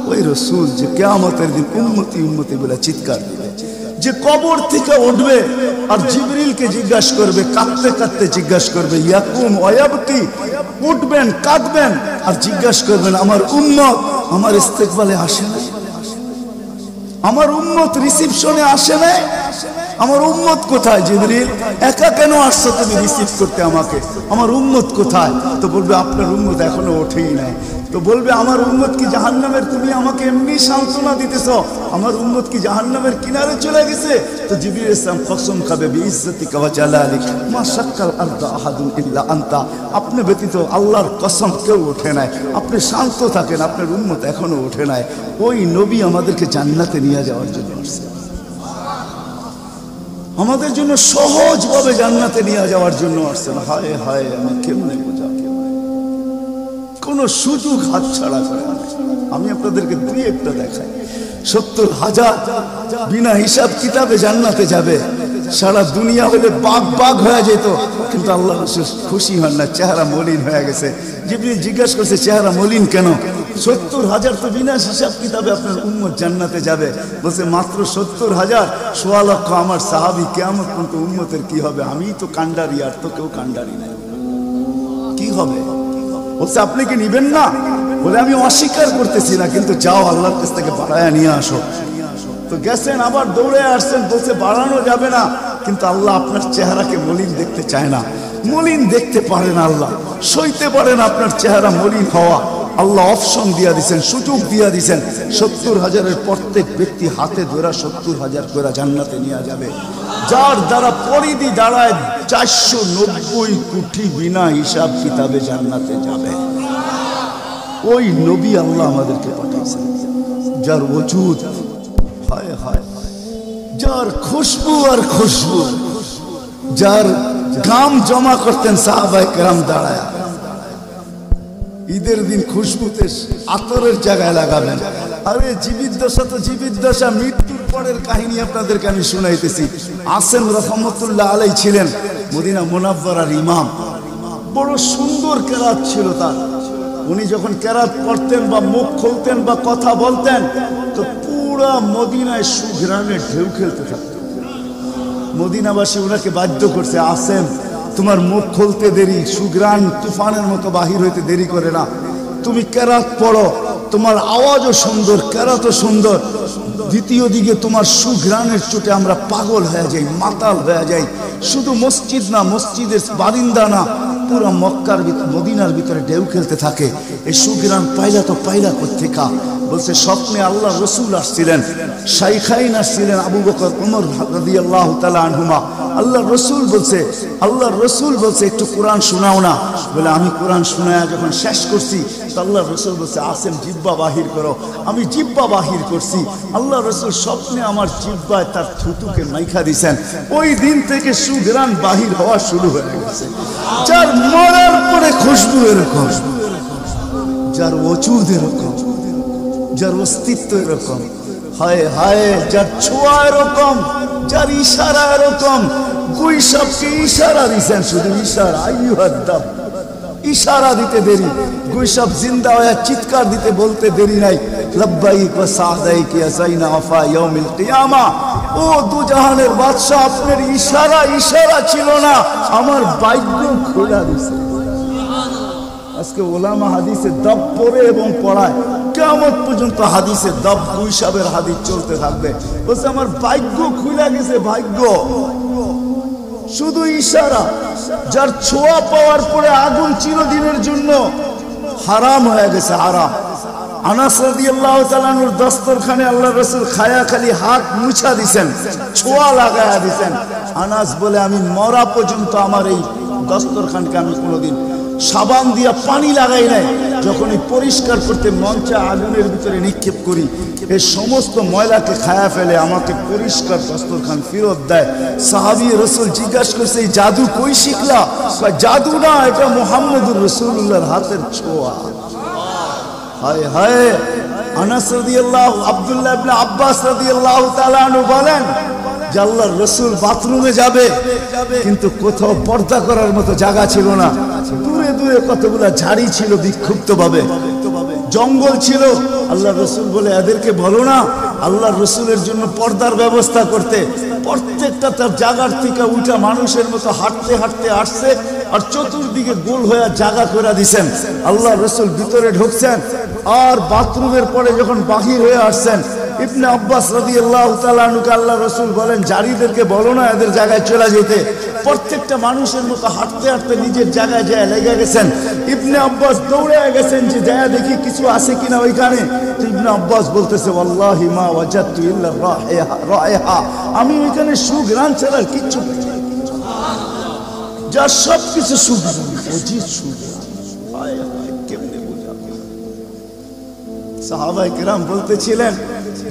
ওই রাসূল যে কিয়ামতের দিন উম্মতি উম্মতি বলে চিৎকার দিবে, যে কবর থেকে উঠবে আর জিবরিলকে জিজ্ঞাসা করবে, কাঁদতে কাঁদতে জিজ্ঞাসা করবে ইয়াকুম ওয়ায়াবকি, উঠবেন কাঁদবেন আর জিজ্ঞাসা করবেন আমার উম্মত আমার ইস্তেকবালে আসে না, আমার উম্মত রিসিপশনে আসে না, আমার উম্মত কোথায়? জিবরিল একা কেন আসছো তুমি রিসিভ করতে আমাকে, আমার উম্মত কোথায়? তো বলবে আপনার উম্মত এখনো ওঠেই নাই। তো বলবে আমার উম্মত কি জাহান্নামের, তুমি আমাকে এমনি সান্ত্বনা দিতেছ, আমার উম্মত কি জাহান্নামের কিনারে চলে গেছে? তো জিবরিল ইসলাম কসম খাবে বিইজ্জতিকা ওয়া জালালিক মা শাক্কাল আরদা আহাদুন ইল্লা আনতা, আপনি ব্যতীত আল্লাহর কসম কেউ ওঠে নাই, আপনি শান্ত থাকেন, আপনার উম্মত এখনো ওঠে নাই। ওই নবী আমাদেরকে জান্নাতে নিয়ে যাওয়ার জন্য আসছে, আমাদের জন্য সহজভাবে জান্নাতে নিয়ে যাওয়ার জন্য আসছেন। হায় হায় আমি কেমনে বোঝা, কোন সুযোগ হাতছাড়া করে না। আমি আপনাদেরকে দুই একটা দেখাই, 70,000 বিনা হিসাব কিতাবে জান্নাতে যাবে। সারা দুনিয়া হলে বাগ বাগ হয়ে যেত, কিন্তু আল্লাহ রাসূল খুশি হন না, চেহারা মলিন হয়ে গেছে। জিবরিল জিজ্ঞাসা করছে চেহারা মলিন কেন? 70,000 তো বিনা হিসাব কিতাবে আপনার উম্মত জান্নাতে যাবে। বলছে মাত্র 70,000, 1.25 লক্ষ আমার সাহাবী, কিয়ামত পর্যন্ত উম্মতের কি হবে? আমি তো কান্ডারি, আর তো কেউ কান্ডারি নাই, কি হবে? বলছে আপনি কি নিবেন না? বলে আমি অস্বীকার করতেছি না, কিন্তু যাও আল্লাহর কাছ থেকে বাড়ায়া নিয়ে আসো। তো গেছেন, আবার দৌড়ে আসছেন, বলছে বাড়ানো যাবে না, কিন্তু আল্লাহ আপনার চেহারাকে মলিন দেখতে চায় না, মলিন দেখতে পারে না, আল্লাহ সইতে পারে না আপনার চেহারা মলিন হওয়া। আল্লাহ অপশন দিয়া দিছেন, সুযোগ দিয়া দিছেন, 70,000-এর প্রত্যেক ব্যক্তি হাতে ধরা 70,000 করে জান্নাতে নিয়ে যাবে, যার দ্বারা পরিধি দাঁড়ায় 490 কোটি বিনা হিসাব কিতাবে জান্নাতে যাবে। ওই নবী আল্লাহ আমাদেরকে পাঠিয়েছেন, যার ওজুদ হায় হায়, যার খুশবু আর খুশবু, যার গাম জমা করতেন সাহাবায়ে কেরাম দাঁড়ায়। ঈদের দিন খুশবুতে আতরের জায়গায় লাগাবেন। আরে জীবিত দশা তো জীবিত দশা, মৃত্যুর পরের কাহিনী আপনাদেরকে আমি শুনাইতেছি। আসেম রহমতুল্লাহ আলাই ছিলেন মদিনা মুনাওয়ারার ইমাম, বড় সুন্দর কেরাত ছিল তার। উনি যখন কেরাত পড়তেন বা মুখ খুলতেন বা কথা বলতেন, তো পুরা মদিনায় সুঘ্রাণের ঢেউ খেলতে থাকত। মদিনাবাসী ওনাকে বাধ্য করছে, আসেম তোমার মুখ খুলতে দেরি, সুঘ্রাণ তুফানের মতো বাহির হইতে দেরি করে না, তুমি কেরাত পড়ো, তোমার আওয়াজও সুন্দর, কেরাতও সুন্দর, দ্বিতীয় দিকে তোমার সুঘ্রাণের চোটে আমরা পাগল হয়ে যাই, মাতাল হয়ে যাই। শুধু মসজিদ না, মসজিদের বারিন্দা না, পুরো মক্কার মদিনার ভিতরে ঢেউ খেলতে থাকে। এই সুঘ্রাণ পাইলা তো পাইলা কোত্থেকা? বলছে স্বপ্নে আল্লাহ রসুল আসছিলেন, শাইখাইন আসছিলেন, আবু বকর ওমর রাদিয়াল্লাহু তাআলা আনহুমা। আল্লাহ রসুল বলছে একটু কোরআন শোনাও না। বলে আমি কোরআন শোনায়া যখন শেষ করছি, তো আল্লাহ রসুল বলছে আসেম জিব্বা বাহির করো। আমি জিব্বা বাহির করছি, আল্লাহ রসুল স্বপ্নে আমার জিব্বায় তার থুতুকে মাইখা দিছেন। ওই দিন থেকে সুঘ্রাণ বাহির হওয়া শুরু হয়ে গেছে। যার মরার পরে খুশবু এরকম, যার ওজুদ এরকম, যার অস্তিত্ব এরকম, হায় হায়, যার ছোঁয়া এরকম, যার ইশারা এরকম। গুইসাবকে ইশারা দিছেন, শুধু ইশারা, আইয়ুহাদ্দাব, ইশারা দিতে দেরি। গুইসাব জিন্দা হয়ে চিৎকার দিতে বলতে দেরি নাই, লব্বাইক ওয়া সাদাইক ইয়া যাইনা ওয়াফা ইয়াউমিল কিয়ামা। ও দুজাহানের বাদশা, আপনার ইশারা ছিল না, আমার ভাগ্য খোলা দিছে। আজকে ওলামা হাদিসে দব পড়ে এবং পড়ায়, কিয়ামত পর্যন্ত হাদিসে দব, গুইসাবের হাদিস চলতে থাকবে। বলছে আমার ভাগ্য খুলে গেছে, ভাগ্য শুধু ইশারা। যার ছোঁয়া পাওয়ার পরে আগুন চিরদিনের জন্য হারাম হয়ে গেছে, হারাম। আনাস রাদিয়াল্লাহু তাআলা আনহুর দস্তরখানে আল্লাহ রাসূল খায়া খালি হাত মুছা দিছেন, ছোঁয়া লাগায়া দিছেন। আনাস বলে আমি মরা পর্যন্ত আমার এই দস্তরখানকে আমি কোনোদিন সাবান দিয়া পানি লাগাই নাই, যখনই পরিষ্কার করতে মঞ্চে আগুনের ভিতরে নিক্ষেপ করি, এই সমস্ত ময়লাকে খায়া ফেলে আমাকে পরিষ্কার দস্তরখান ফেরত দেয়। সাহাবী রাসূল জিজ্ঞাসা করছে, এই জাদু কই শিখলা? জাদু না, এটা মুহাম্মদুর রাসূলুল্লাহর হাতের ছোঁয়া। হায় হায়। আনাস রাদিয়াল্লাহু, আব্দুল্লাহ ইবনে আব্বাস রাদিয়াল্লাহু তাআলা আনহু বলেন যে আল্লাহর রাসূল বাথরুমে যাবে, কিন্তু কোথাও পর্দা করার মতো জায়গা ছিল না। দূরে দূরে কতগুলা ঝাড়ি ছিল, বিক্ষুব্ধ ভাবে জঙ্গল ছিল। আল্লাহর রাসূল বলে, এদেরকে বলো না আল্লাহর রাসূলের জন্য পর্দার ব্যবস্থা করতে। প্রত্যেকটা তার জায়গার থেকে উঠা মানুষের মতো হাঁটতে হাঁটতে আসছে, আর চতুর্দিকে গোল হয়ে জায়গা করে দিছেন। আল্লাহর রাসূল ভিতরে ঢুকছেন, আর বাথরুমের পরে যখন বাহির হয়ে আসছেন, ইবনে আব্বাস রাদিয়াল্লাহু তাআলা আনহুকে আল্লাহর রাসূল বলেন, জারিদেরকে বলো না এদের জায়গায় চলে যেতে। প্রত্যেকটা মানুষের মতো হাঁটতে হাঁটতে নিজের জায়গায় যায় লেগে গেছেন। ইবনে আব্বাস দৌড়ে গেছেন যে যায় দেখি কিছু আছে কিনা ওইখানে। ইবনে আব্বাস বলতেছে, ওয়াল্লাহি মা ওয়াজাদতু ইল্লা রাইহা, আমি ওইখানে সুঘ্রাণ ছাড়া কিচ্ছু পাই না। যা সব কিছু সুঘ্রাণ, অজিত সুঘ্রাণ। হায় হায়, কেমনে বোঝাবো? সাহাবায়ে কেরাম বলতেছিলেন,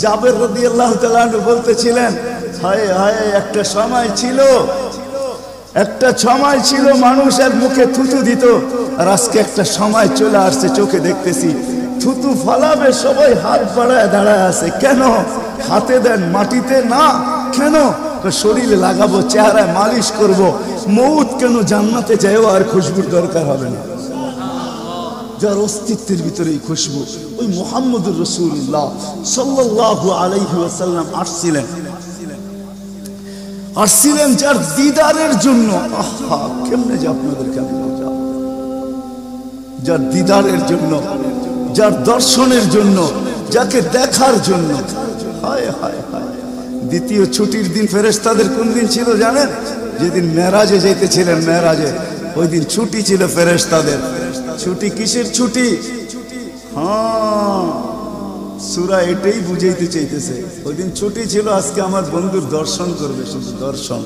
জাবের রাদিয়াল্লাহু তাআলা আনহু বলতেছিলেন, হায় হায়, একটা সময় ছিল মানুষের মুখে থুতু দিত, আর আজকে একটা সময় চলে আসছে, চোখে দেখতেছি থুতু ফালাবে সবাই হাত বাড়ায় দাঁড়ায় আছে। কেন? হাতে দেন, মাটিতে না। কেন? শরীরে লাগাবো, চেহারায় মালিশ করব। মউত কেন? জান্নাতে যাইও আর খুশবুর দরকার হবে না। যার অস্তিত্বের ভিতরে খুশবু, ওই মুহাম্মদুর রাসূলুল্লাহ সাল্লাল্লাহু আলাইহি ওয়াসাল্লাম আসছিলেন যার দিদারের জন্য। আহা, কেমনে যে আপনাদেরকে আমি বোঝাবো? যার দিদারের জন্য, যার দর্শনের জন্য, যাকে দেখার জন্য। হায় হায় হায়। দ্বিতীয় ছুটির দিন ফেরেশতাদের কোন দিন ছিল জানেন? যেদিন মেরাজে যেতেছিলেন, মেরাজে ওই দিন ছুটি ছিল ফেরেশতাদের। ছুটি কিসের ছুটি? হ্যাঁ, সূরা এটাই বুঝাইতে চাইতেছে। ওই দিন ছুটি ছিল, আজকে আমার বন্ধুর দর্শন করবে, শুধু দর্শন।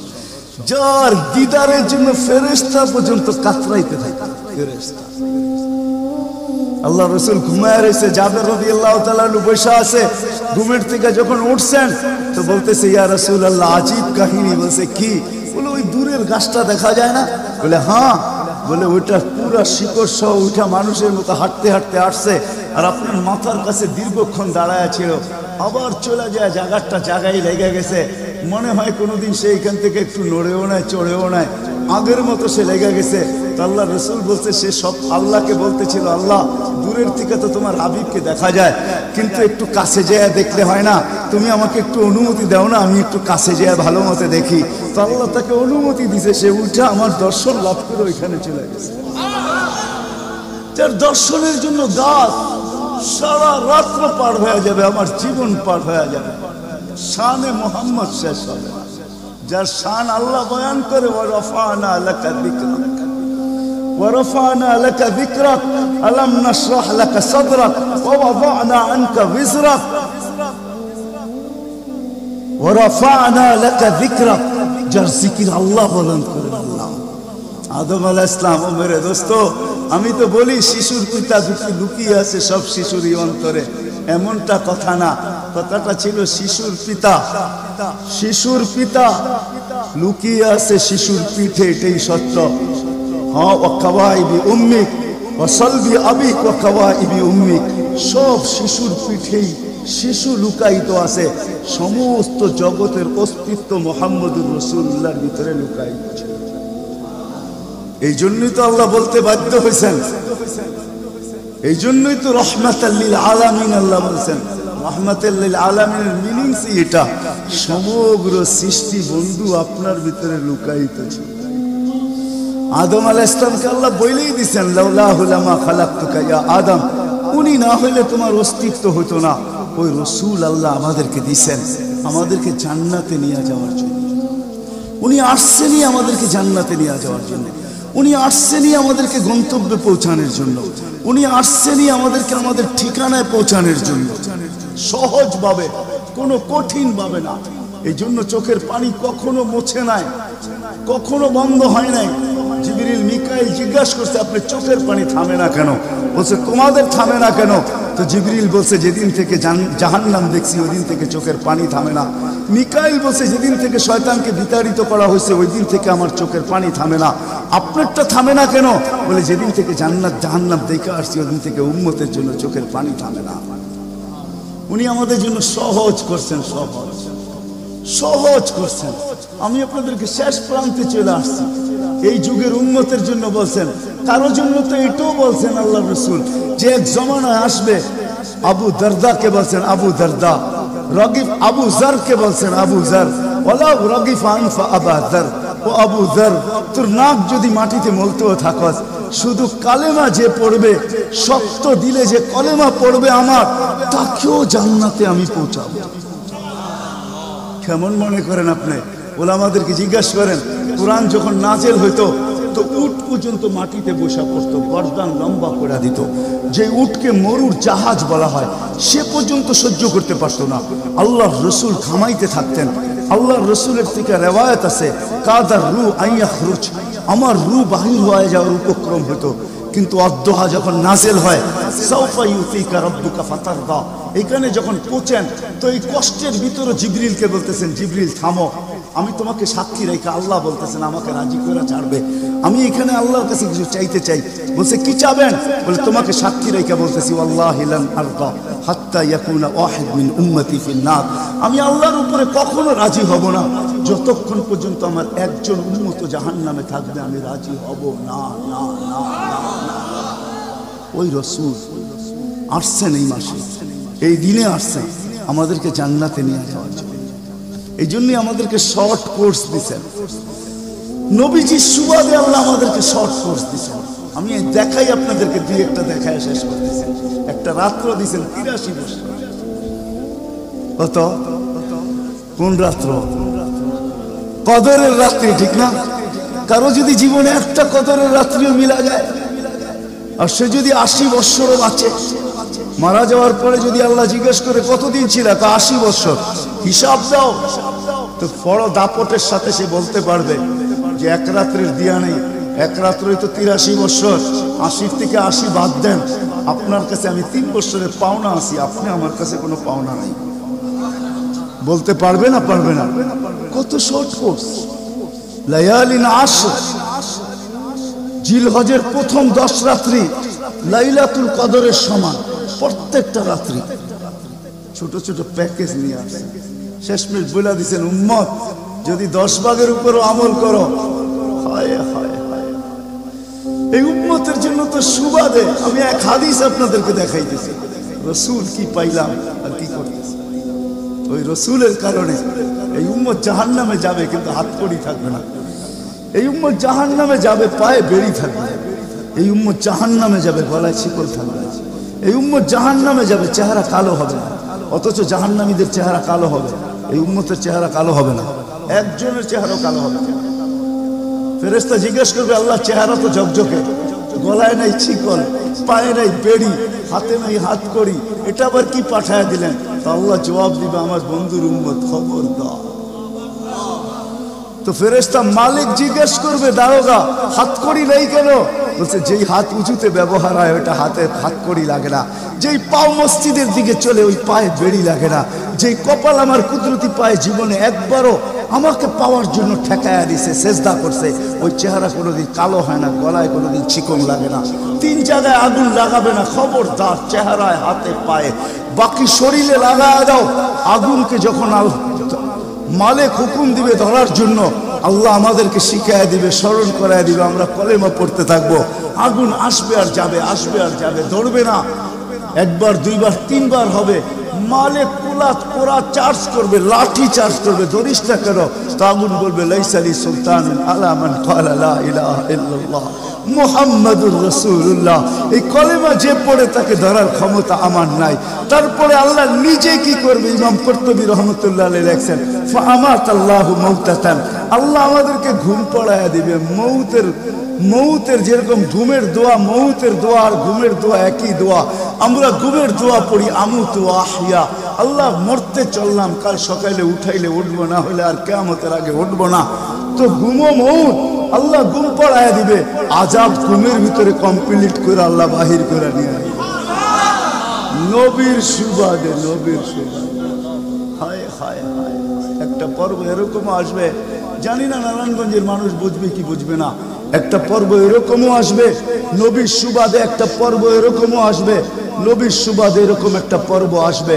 যার দিদারের জন্য ফেরেশতা পর্যন্ত কাতরাইতে থাকে। ফেরেশতা, আল্লাহ রাসূল ঘুমায় রয়েছে, জাবের রাদিয়াল্লাহু তাআলা আনহু বসে আছে। ঘুমের থেকে যখন উঠছেন তো বলতেছে, ইয়া রাসূলুল্লাহ, আজীব কাহিনী। বলছে, কি? বলে, ওই দূরের গাছটা দেখা যায় না? বলে, হ্যাঁ। বলে, ওইটা পুরা শিকড় সহ উঠা মানুষের মতো হাঁটতে হাঁটতে আসছে, আর আপনার মাথার কাছে দীর্ঘক্ষণ দাঁড়ায় ছিল, আবার চলে যায়, জায়গায় লেগে গেছে। মনে হয় কোনোদিন সে এখান থেকে একটু নড়েও নাই, চড়েও নাই, আগের মতো সে লেগে গেছে। তো আল্লাহ রাসূল বলছে, সে সব আল্লাহকে বলতেছিল, আল্লাহ, দূরের থেকে তো তোমার হাবিবকে দেখা যায়, কিন্তু একটু কাছে যেয়ে দেখলে হয় না? তুমি আমাকে একটু অনুমতি দাও না, আমি একটু কাছে যেয়ে ভালো মতো দেখি। তো আল্লাহ তাকে অনুমতি দিছে, সে উঠে আমার দর্শন লাভ করে ওইখানে চলে গেছে। যার দর্শনের জন্য গাছ সারা রাত্র পার হয়ে যাবে, আমার জীবন পার হয়ে যাবে, শানে মুহাম্মদ শেষ হবে না। যার শান আল্লাহ বয়ান করে, ওয়ারফানা লাকা যিকরাক, ওয়ারফানা লাকা যিকরাক, আলাম নাশরাহ লাকা সাদরাক, ওয়া ওয়াদানা আনকা বিজরাক, ওয়ারফানা লাকা যিকরাক। যার জিকির আল্লাহ বয়ান করে, আল্লাহ। আদম আলাইহিস সালাম, ও মেরে দোস্ত, আমি তো বলি শিশুর পিতা লুকিয়ে আছে সব শিশুরই অন্তরে, এমনটা কথা না। কথাটা ছিল শিশুর পিতা, শিশুর পিতা লুকিয়ে আছে শিশুর পিঠে, এটাই সত্য। হ্যাঁ, ওয়া কাওয়াইবি উম্মিক ওয়া সালবি আবিক ওয়া কাওয়াইবি উম্মিক, সব শিশুর পিঠেই শিশু লুকায়িত আছে। সমস্ত জগতের অস্তিত্ব মুহাম্মদুর রাসূলুল্লাহর ভিতরে লুকায়িত ছিল। এই জন্যই তো আল্লাহ বলতে বাধ্য হয়েছেন, এই জন্যই তো রহমাতাল লিল আলামিন আল্লাহ বলছেন। রহমাতাল লিল আলামিনের মিনিংস এটা, সমগ্র সৃষ্টি বন্ধু আপনার ভিতরে লুকায়িত ছিল। আদম আলাইহিস সালামকে আল্লাহ বলেই দিয়েছেন, লাউলাহু লামা খালাকতুকা ইয়া আদম, উনি না হইলে তোমার অস্তিত্ব হতো না। ওই রাসূল আল্লাহ আমাদেরকে দিয়েছেন আমাদেরকে জান্নাতে নিয়ে যাওয়ার জন্য। উনি আসছেনই আমাদেরকে জান্নাতে নিয়ে যাওয়ার জন্য, উনি আসছেনই আমাদেরকে গন্তব্যে পৌঁছানোর জন্য, উনি আসছেনই আমাদেরকে আমাদের ঠিকানায় পৌঁছানোর জন্য, সহজভাবে, কোনো কঠিন ভাবে না। এই জন্য চোখের পানি কখনো মুছে নাই, কখনো বন্ধ হয় নাই। জিবরিল মিকাইল জিজ্ঞাসা করছে আপনার চোখের পানি থামে না কেন? বলছে তোমাদের থামে না কেন? তো জিবরিল বলছে যেদিন থেকে জাহান্নাম দেখছি ওই দিন থেকে চোখের পানি থামে না। মিকাইল বলছে যেদিন থেকে শয়তানকে বিতাড়িত করা হয়েছে ওই দিন থেকে আমার চোখের পানি থামে না। আপনারটা থামে না কেন? বলে যেদিন থেকে জান্নাত জাহান্নাম দেখে আসছি ওই দিন থেকে উম্মতের জন্য চোখের পানি থামে না। উনি আমাদের জন্য সহজ করছেন, সহজ করছেন। আমি আপনাদেরকে শেষ প্রান্তে চলে আসছি। এই যুগের উম্মতের জন্য বলছেন, কারোর জন্য তো এটাও বলছেন আল্লাহ রসুল যে এক জমানায় আসবে। আবু দারদাকে বলছেন আবু দারদা, রগিফ আবু জারকে বলছেন আবু জার, ওয়ালা রগিফ আনফা আবা জার। ও আবু জার, তোর নাক যদি মাটিতে মলতেও থাকস, শুধু কালেমা যে পড়বে, শক্ত দিলে যে কলেমা পড়বে আমার, তাকেও জান্নাতে আমি পৌঁছাবো। কেমন মনে করেন আপনি? ওলামাদেরকে জিজ্ঞাসা করেন, কোরআন যখন নাজেল হইতো তো উট পর্যন্ত মাটিতে বসা পড়তো, গর্দান লম্বা করে দিত। যে উটকে মরুর জাহাজ বলা হয় সে পর্যন্ত সহ্য করতে পারতো না। আল্লাহর রসুল থামাইতে থাকতেন। আল্লাহর রসুলের থেকে রেওয়ায়ত আছে, কাদার রু আইয়াখরুজ, আমার রু বাহির হয়ে যাওয়ার উপক্রম হতো। কিন্তু অদ্দোহা যখন নাজেল হয়, সাউফা ইউতিকা রাব্বুকা ফাতারদা, এখানে যখন পৌঁছেন তো এই কষ্টের ভিতরে জিবরিলকে বলতেছেন, জিবরিল থামো, আমি তোমাকে সাক্ষী রেখে আল্লাহ বলতেছেন আমাকে রাজি করে ছাড়বে। আমি এখানে আল্লাহর কাছে কিছু চাইতে চাই। বলছে কি চাবেন? বলে তোমাকে সাক্ষী রেখে বলতেছি, ওয়াল্লাহি লান আরদা হাত্তা ইয়াকুনা ওয়াহিদ মিন উম্মতি ফিন নার, আমি আল্লাহর উপরে কখনো রাজি হব না যতক্ষণ পর্যন্ত আমার একজন উম্মত জাহান্নামে থাকবে, আমি রাজি হব না। না না না। ওই রাসূল আসছেন এই মাসে, এই দিনে আসছেন আমাদেরকে জান্নাতে নিয়ে যাওয়ার জন্য। এই জন্যই আমাদেরকে শর্ট কোর্স দিচ্ছেন নবীজি সুবাদে, আল্লাহ আমাদেরকে শর্ট কোর্স দিচ্ছেন। আমি দেখাই আপনাদেরকে, দুই একটা দেখায় শেষ করতেছি। একটা রাত্র দিচ্ছেন 83 বছর। কত? কোন রাত্র? কদরের রাত্রি, ঠিক না? কারো যদি জীবনে একটা কদরের রাত্রিও মিলা যায়, আর সে যদি 80 বছরও বাঁচে, মারা যাওয়ার পরে যদি আল্লাহ জিজ্ঞেস করে কতদিন ছিল, তা 80 বছর, হিসাব দাও, তো বড় দাপটের সাথে সে বলতে পারবে যে এক রাত্রের দিয়া নেই, এক রাত্রই তো 83 বছর, 80 থেকে 80 বাদ দেন, আপনার কাছে আমি 3 বছরের পাওনা আছি, আপনি আমার কাছে কোনো পাওনা নাই। বলতে পারবে না? পারবে না। কত শর্ট কোর্স। লায়ালিন আশর, জিলহজের প্রথম 10 রাত্রি লাইলাতুল কদরের সমান, প্রত্যেকটা রাত্রি। ছোট ছোট প্যাকেজ নিয়ে আসছে। শেষমেশ বলে দিচ্ছেন, উম্মত যদি 10 ভাগের উপরও আমল করো, হায় হায় হায়। এই উম্মতের জন্য তো সুবাদে আমি এক হাদিস আপনাদেরকে দেখাইতেছি, রসুল কি পাইলাম আর কি করতেছি। ওই রসুলের কারণে এই উম্মত জাহান্নামে যাবে, কিন্তু হাতকড়ি থাকবে না। এই উম্মত জাহান্নামে যাবে, পায়ে বেড়ি থাকবে। এই উম্মত জাহান্নামে যাবে, গলায় শিকল থাকবে। এই উম্মত জাহান্নামে যাবে, চেহারা কালো হবে না। অথচ জাহান্নামীদের চেহারা কালো হবে, এই উম্মতের চেহারা কালো হবে না। একজনের চেহারাও কালো হবে না। ফেরেশতা জিজ্ঞেস করবে, আল্লাহ চেহারা তো ঝকঝকে, গলায় নাই শিকল, পায়ে নাই বেড়ি, হাতে নাই হাতকড়ি, এটা আবার কি পাঠায় দিলেন? তো আল্লাহ জবাব দিবে, আমার বন্ধুর উম্মত, খবর দাও। তো ফেরেশতা মালিক জিজ্ঞেস করবে, দারোগা হাতকড়ি নেই কেন? বলছে যেই হাত উঁচুতে ব্যবহার হয় ওটা হাতে হাতকড়ি লাগে না, যেই পাও মসজিদের দিকে চলে ওই পায়ে বেড়ি লাগে না, যেই কপাল আমার কুদরতি পায়ে জীবনে একবারও আমাকে পাওয়ার জন্য ঠেকায়া দিছে, সেজদা করছে, ওই চেহারা কোনোদিন কালো হয় না, গলায় কোনোদিন চিকন লাগে না, 3 জায়গায় আগুন লাগাবে না। খবরদার, চেহারায়, হাতে, পায়ে, বাকি শরীরে লাগায় দাও। আগুনকে যখন মালিক হুকুম দিবে ধরার জন্য, আল্লাহ আমাদেরকে শিখায় দিবে, স্মরণ করায় দিবে, আমরা কলেমা পড়তে থাকবো। আগুন আসবে আর যাবে, আসবে আর যাবে, ধরবে না। একবার, 2 বার, 3 বার হবে, মালিক কোরা চার্জ করবে, লাঠি চার্জ করবে, ধরিস না কেন? তো আগুন বলবে, লাইসালি সুলতান আলা মান ক্বালা লা ইলাহা ইল্লাল্লাহ মুহাম্মাদুর রাসূলুল্লাহ। এই কলেমা যে পড়ে তাকে ধরার ক্ষমতা আমার নাই। তারপরে আল্লাহ নিজে কি করবে? ইমাম কুরতুবী রহমাতুল্লাহ আলাইহি লেখেন, ফাআমাতাল্লাহু মাউতাতান আল্লাহ আমাদেরকে ঘুম পড়ায় দিবে। মৌতের যেরকম ঘুমের দোয়া, মৌতের দোয়া আর ঘুমের দোয়া একই দোয়া। আমরা ঘুমের দোয়া পড়ি আমুতু আহিয়া, আল্লাহ মরতে চললাম, কাল সকালে উঠাইলে উঠবো, না হলে আর কিয়ামতের আগে উঠবো না। তো ঘুমো মৌত, আল্লাহ ঘুম পড়ায় দিবে। আজাব ঘুমের ভিতরে কমপ্লিট করে আল্লাহ বাহির করে নিয়ে আসবে নবীর সুবাদে, নবীর সুবাদে। হায় হায় হায়, একটা পর্ব এরকমও আসবে, জানি না নারায়ণগঞ্জের মানুষ বুঝবে কি বুঝবে না। একটা পর্ব এরকমও আসবে নবীর সুবাদে, একটা পর্ব এরকমও আসবে নবীর সুবাদে, এরকম একটা পর্ব আসবে।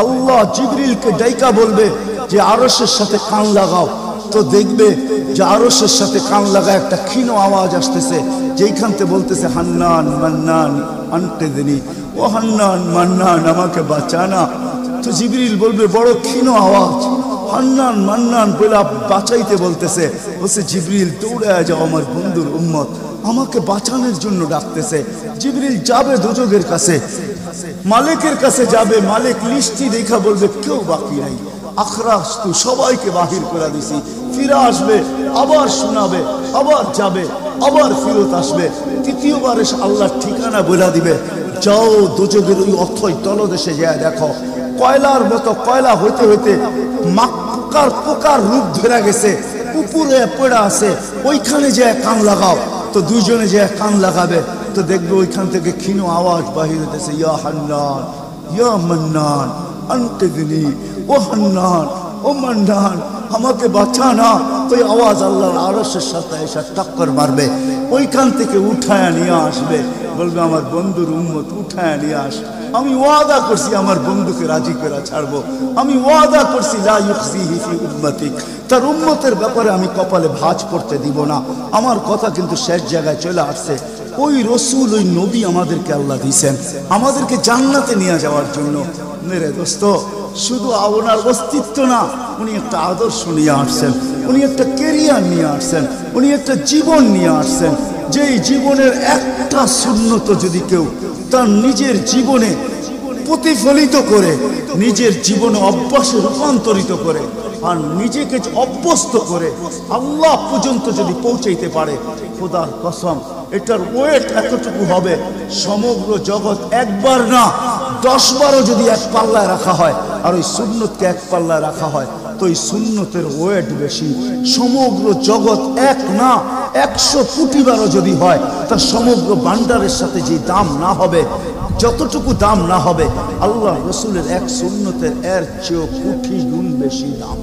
আল্লাহ জিবরিলকে ডাইকা বলবে যে আরশের সাথে কান লাগাও। তো দেখবে যে আরশের সাথে কান লাগা একটা ক্ষীণ আওয়াজ আসতেছে, যেইখান থেকে বলতেছে হান্নান মান্নান আনকিযনি, ও হান্নান মান্নান আমাকে বাঁচানা। তো জিবরিল বলবে বড় ক্ষীণ আওয়াজ, হান্নান মান্নান বলে বাঁচাইতে বলতেছে। বলছে জিবরিল দৌড়ে যাও, আমার বন্ধুর উম্মত আমাকে বাঁচানোর জন্য ডাকতেছে। জিবরিল যাবে দোজখের কাছে, মালিকের কাছে যাবে। মালিক লিস্টি দেখা বলবে কেউ বাকি নাই, আখরাস তু সবাইকে বাহির করে দিছি। ফিরে আসবে, আবার শোনাবে, আবার যাবে, আবার ফিরত আসবে। তৃতীয়বার এসে আল্লাহর ঠিকানা বলে দিবে, যাও দোজখের ওই অথই তলদেশে যায় দেখো, কয়লার মতো কয়লা হইতে হইতে পোকার রূপ ধরে গেছে, উপরে পড়ে আছে, ওইখানে যে কান লাগাও। তো দুইজনে যে কান লাগাবে, তো দেখবে ওইখান থেকে ক্ষীণ আওয়াজ বাহির হইতেছে, ইয়া হান্নান ইয়া মান্নান আনকিযনি, ও হান্নান ও মান্নান আমাকে বাঁচানা। ওই আওয়াজ আল্লাহর আরশের সাথে এসে টক্কর মারবে, ওইখান থেকে উঠায় নিয়ে আসবে। বলবে আমার বন্ধুর উম্মত উঠায় নিয়ে আস, আমি ওয়াদা করছি আমার বন্ধুকে রাজি করে ছাড়বো, আমি ওয়াদা করছি লা ইউখজিহি ফি উম্মতিক, তার উম্মতের ব্যাপারে আমি কপালে ভাঁজ পড়তে দিব না। আমার কথা কিন্তু শেষ জায়গায় চলে আসছে। ওই রসুল, ওই নবী আমাদেরকে আল্লাহ দিয়েছেন আমাদেরকে জান্নাতে নিয়ে যাওয়ার জন্য। মেরে দোস্ত, শুধু ওনার অস্তিত্ব না, উনি একটা আদর্শ নিয়ে আসছেন, উনি একটা কেরিয়ার নিয়ে আসছেন, উনি একটা জীবন নিয়ে আসছেন। যেই জীবনের একটা সুন্নত যদি কেউ তার নিজের জীবনে প্রতিফলিত করে, নিজের জীবনে অভ্যাসে রূপান্তরিত করে, আর নিজেকে অভ্যস্ত করে আল্লাহ পর্যন্ত যদি পৌঁছাইতে পারে, খোদার কসম এটার ওয়েট এতটুকু হবে, সমগ্র জগৎ একবার না 10 বারও যদি এক পাল্লায় রাখা হয়, আর ওই সুন্নতকে এক পাল্লায় রাখা হয়, তো এই সুন্নতের ওয়েট বেশি। সমগ্র জগৎ এক না 100 কোটি বারও যদি হয়, তার সমগ্র ভান্ডারের সাথে যে দাম না হবে, যতটুকু দাম না হবে, আল্লাহ রসুলের এক সুন্নতের এর চেয়েও কোটি গুণ বেশি দাম।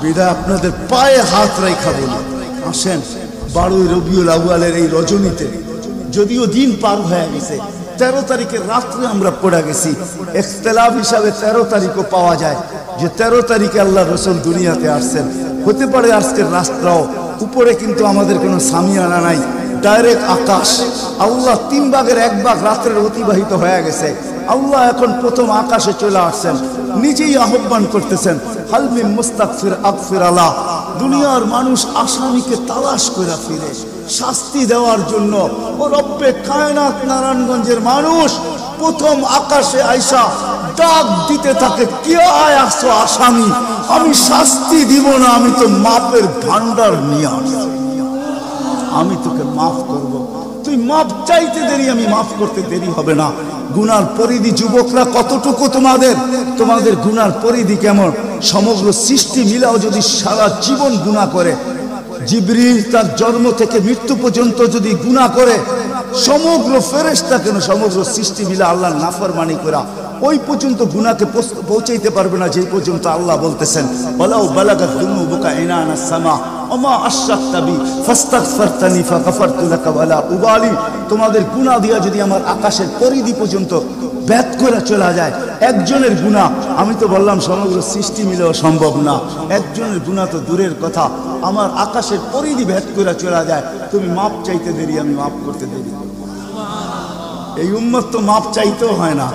বিদায় আপনাদের পায়ে হাত রেখা বলি, আসেন 12 রবিউল আউয়ালের এই রজনীতে, যদিও দিন পার হয়ে গেছে, 13 তারিখের রাত্রে আমরা পড়ে গেছি। ইখতিলাফ হিসাবে 13 তারিখও পাওয়া যায় যে 13 তারিখে আল্লাহ রসুল দুনিয়াতে আসছেন। হতে পারে আজকের রাস্তাও উপরে, কিন্তু আমাদের কোনো সামিয়ানা নাই, ডাইরেক্ট আকাশ। আল্লাহ 3 ভাগের 1 ভাগ রাত্রের অতিবাহিত হয়ে গেছে। আল্লাহ এখন প্রথম আকাশে চলে আসছেন, নিজেই আহ্বান করতেছেন, হাল মিন মুস্তাগফির আগফির আলা। দুনিয়ার মানুষ আসামিকে তালাশ করে ফিরে শাস্তি দেওয়ার জন্য। ও রব্বে কায়নাত নারায়ণগঞ্জের মানুষ প্রথম আকাশে আইসা ডাক দিতে থাকে, কে আয় আসছো আসামি, আমি শাস্তি দিব না, আমি তো মাপের ভান্ডার নিয়ে আসছি, আমি তোকে মাফ করব। তুই মাপ চাইতে দেরি, আমি মাফ করতে দেরি হবে না। গুনার পরিধি যুবকরা কতটুকু, তোমাদের গুনার পরিধি কেমন? সমগ্র সৃষ্টি মিলাও যদি সারা জীবন গুনাহ করে, জিবরিল তার জন্ম থেকে মৃত্যু পর্যন্ত যদি গুনাহ করে, সমগ্র ফেরেশতা কেন, সমগ্র সৃষ্টি মিলা আল্লাহর নাফরমানি করা ওই পর্যন্ত গুনাহকে পৌঁছাইতে পারবে না, যেই পর্যন্ত আল্লাহ বলতেছেন ওয়ালাউ বালাগাত যুনুবুকা ইনানাস সামা ওমা আশরাকতা বি ফাস্তাগফারতানি ফাগফারতু লাকা ওয়ালা উবালি। তোমাদের গুনাহ দিয়া যদি আমার আকাশের পরিধি পর্যন্ত ভেদ করে চলা যায়, একজনের গুনাহ, আমি তো বললাম সমগ্র সৃষ্টি মিলেও সম্ভব না, একজনের গুনাহ তো দূরের কথা, আমার আকাশের পরিধি ভেদ করে চলা যায়, তুমি মাপ চাইতে দেরি, আমি মাপ করতে দেরি। এই উম্মত তো মাপ চাইতেও হয় না,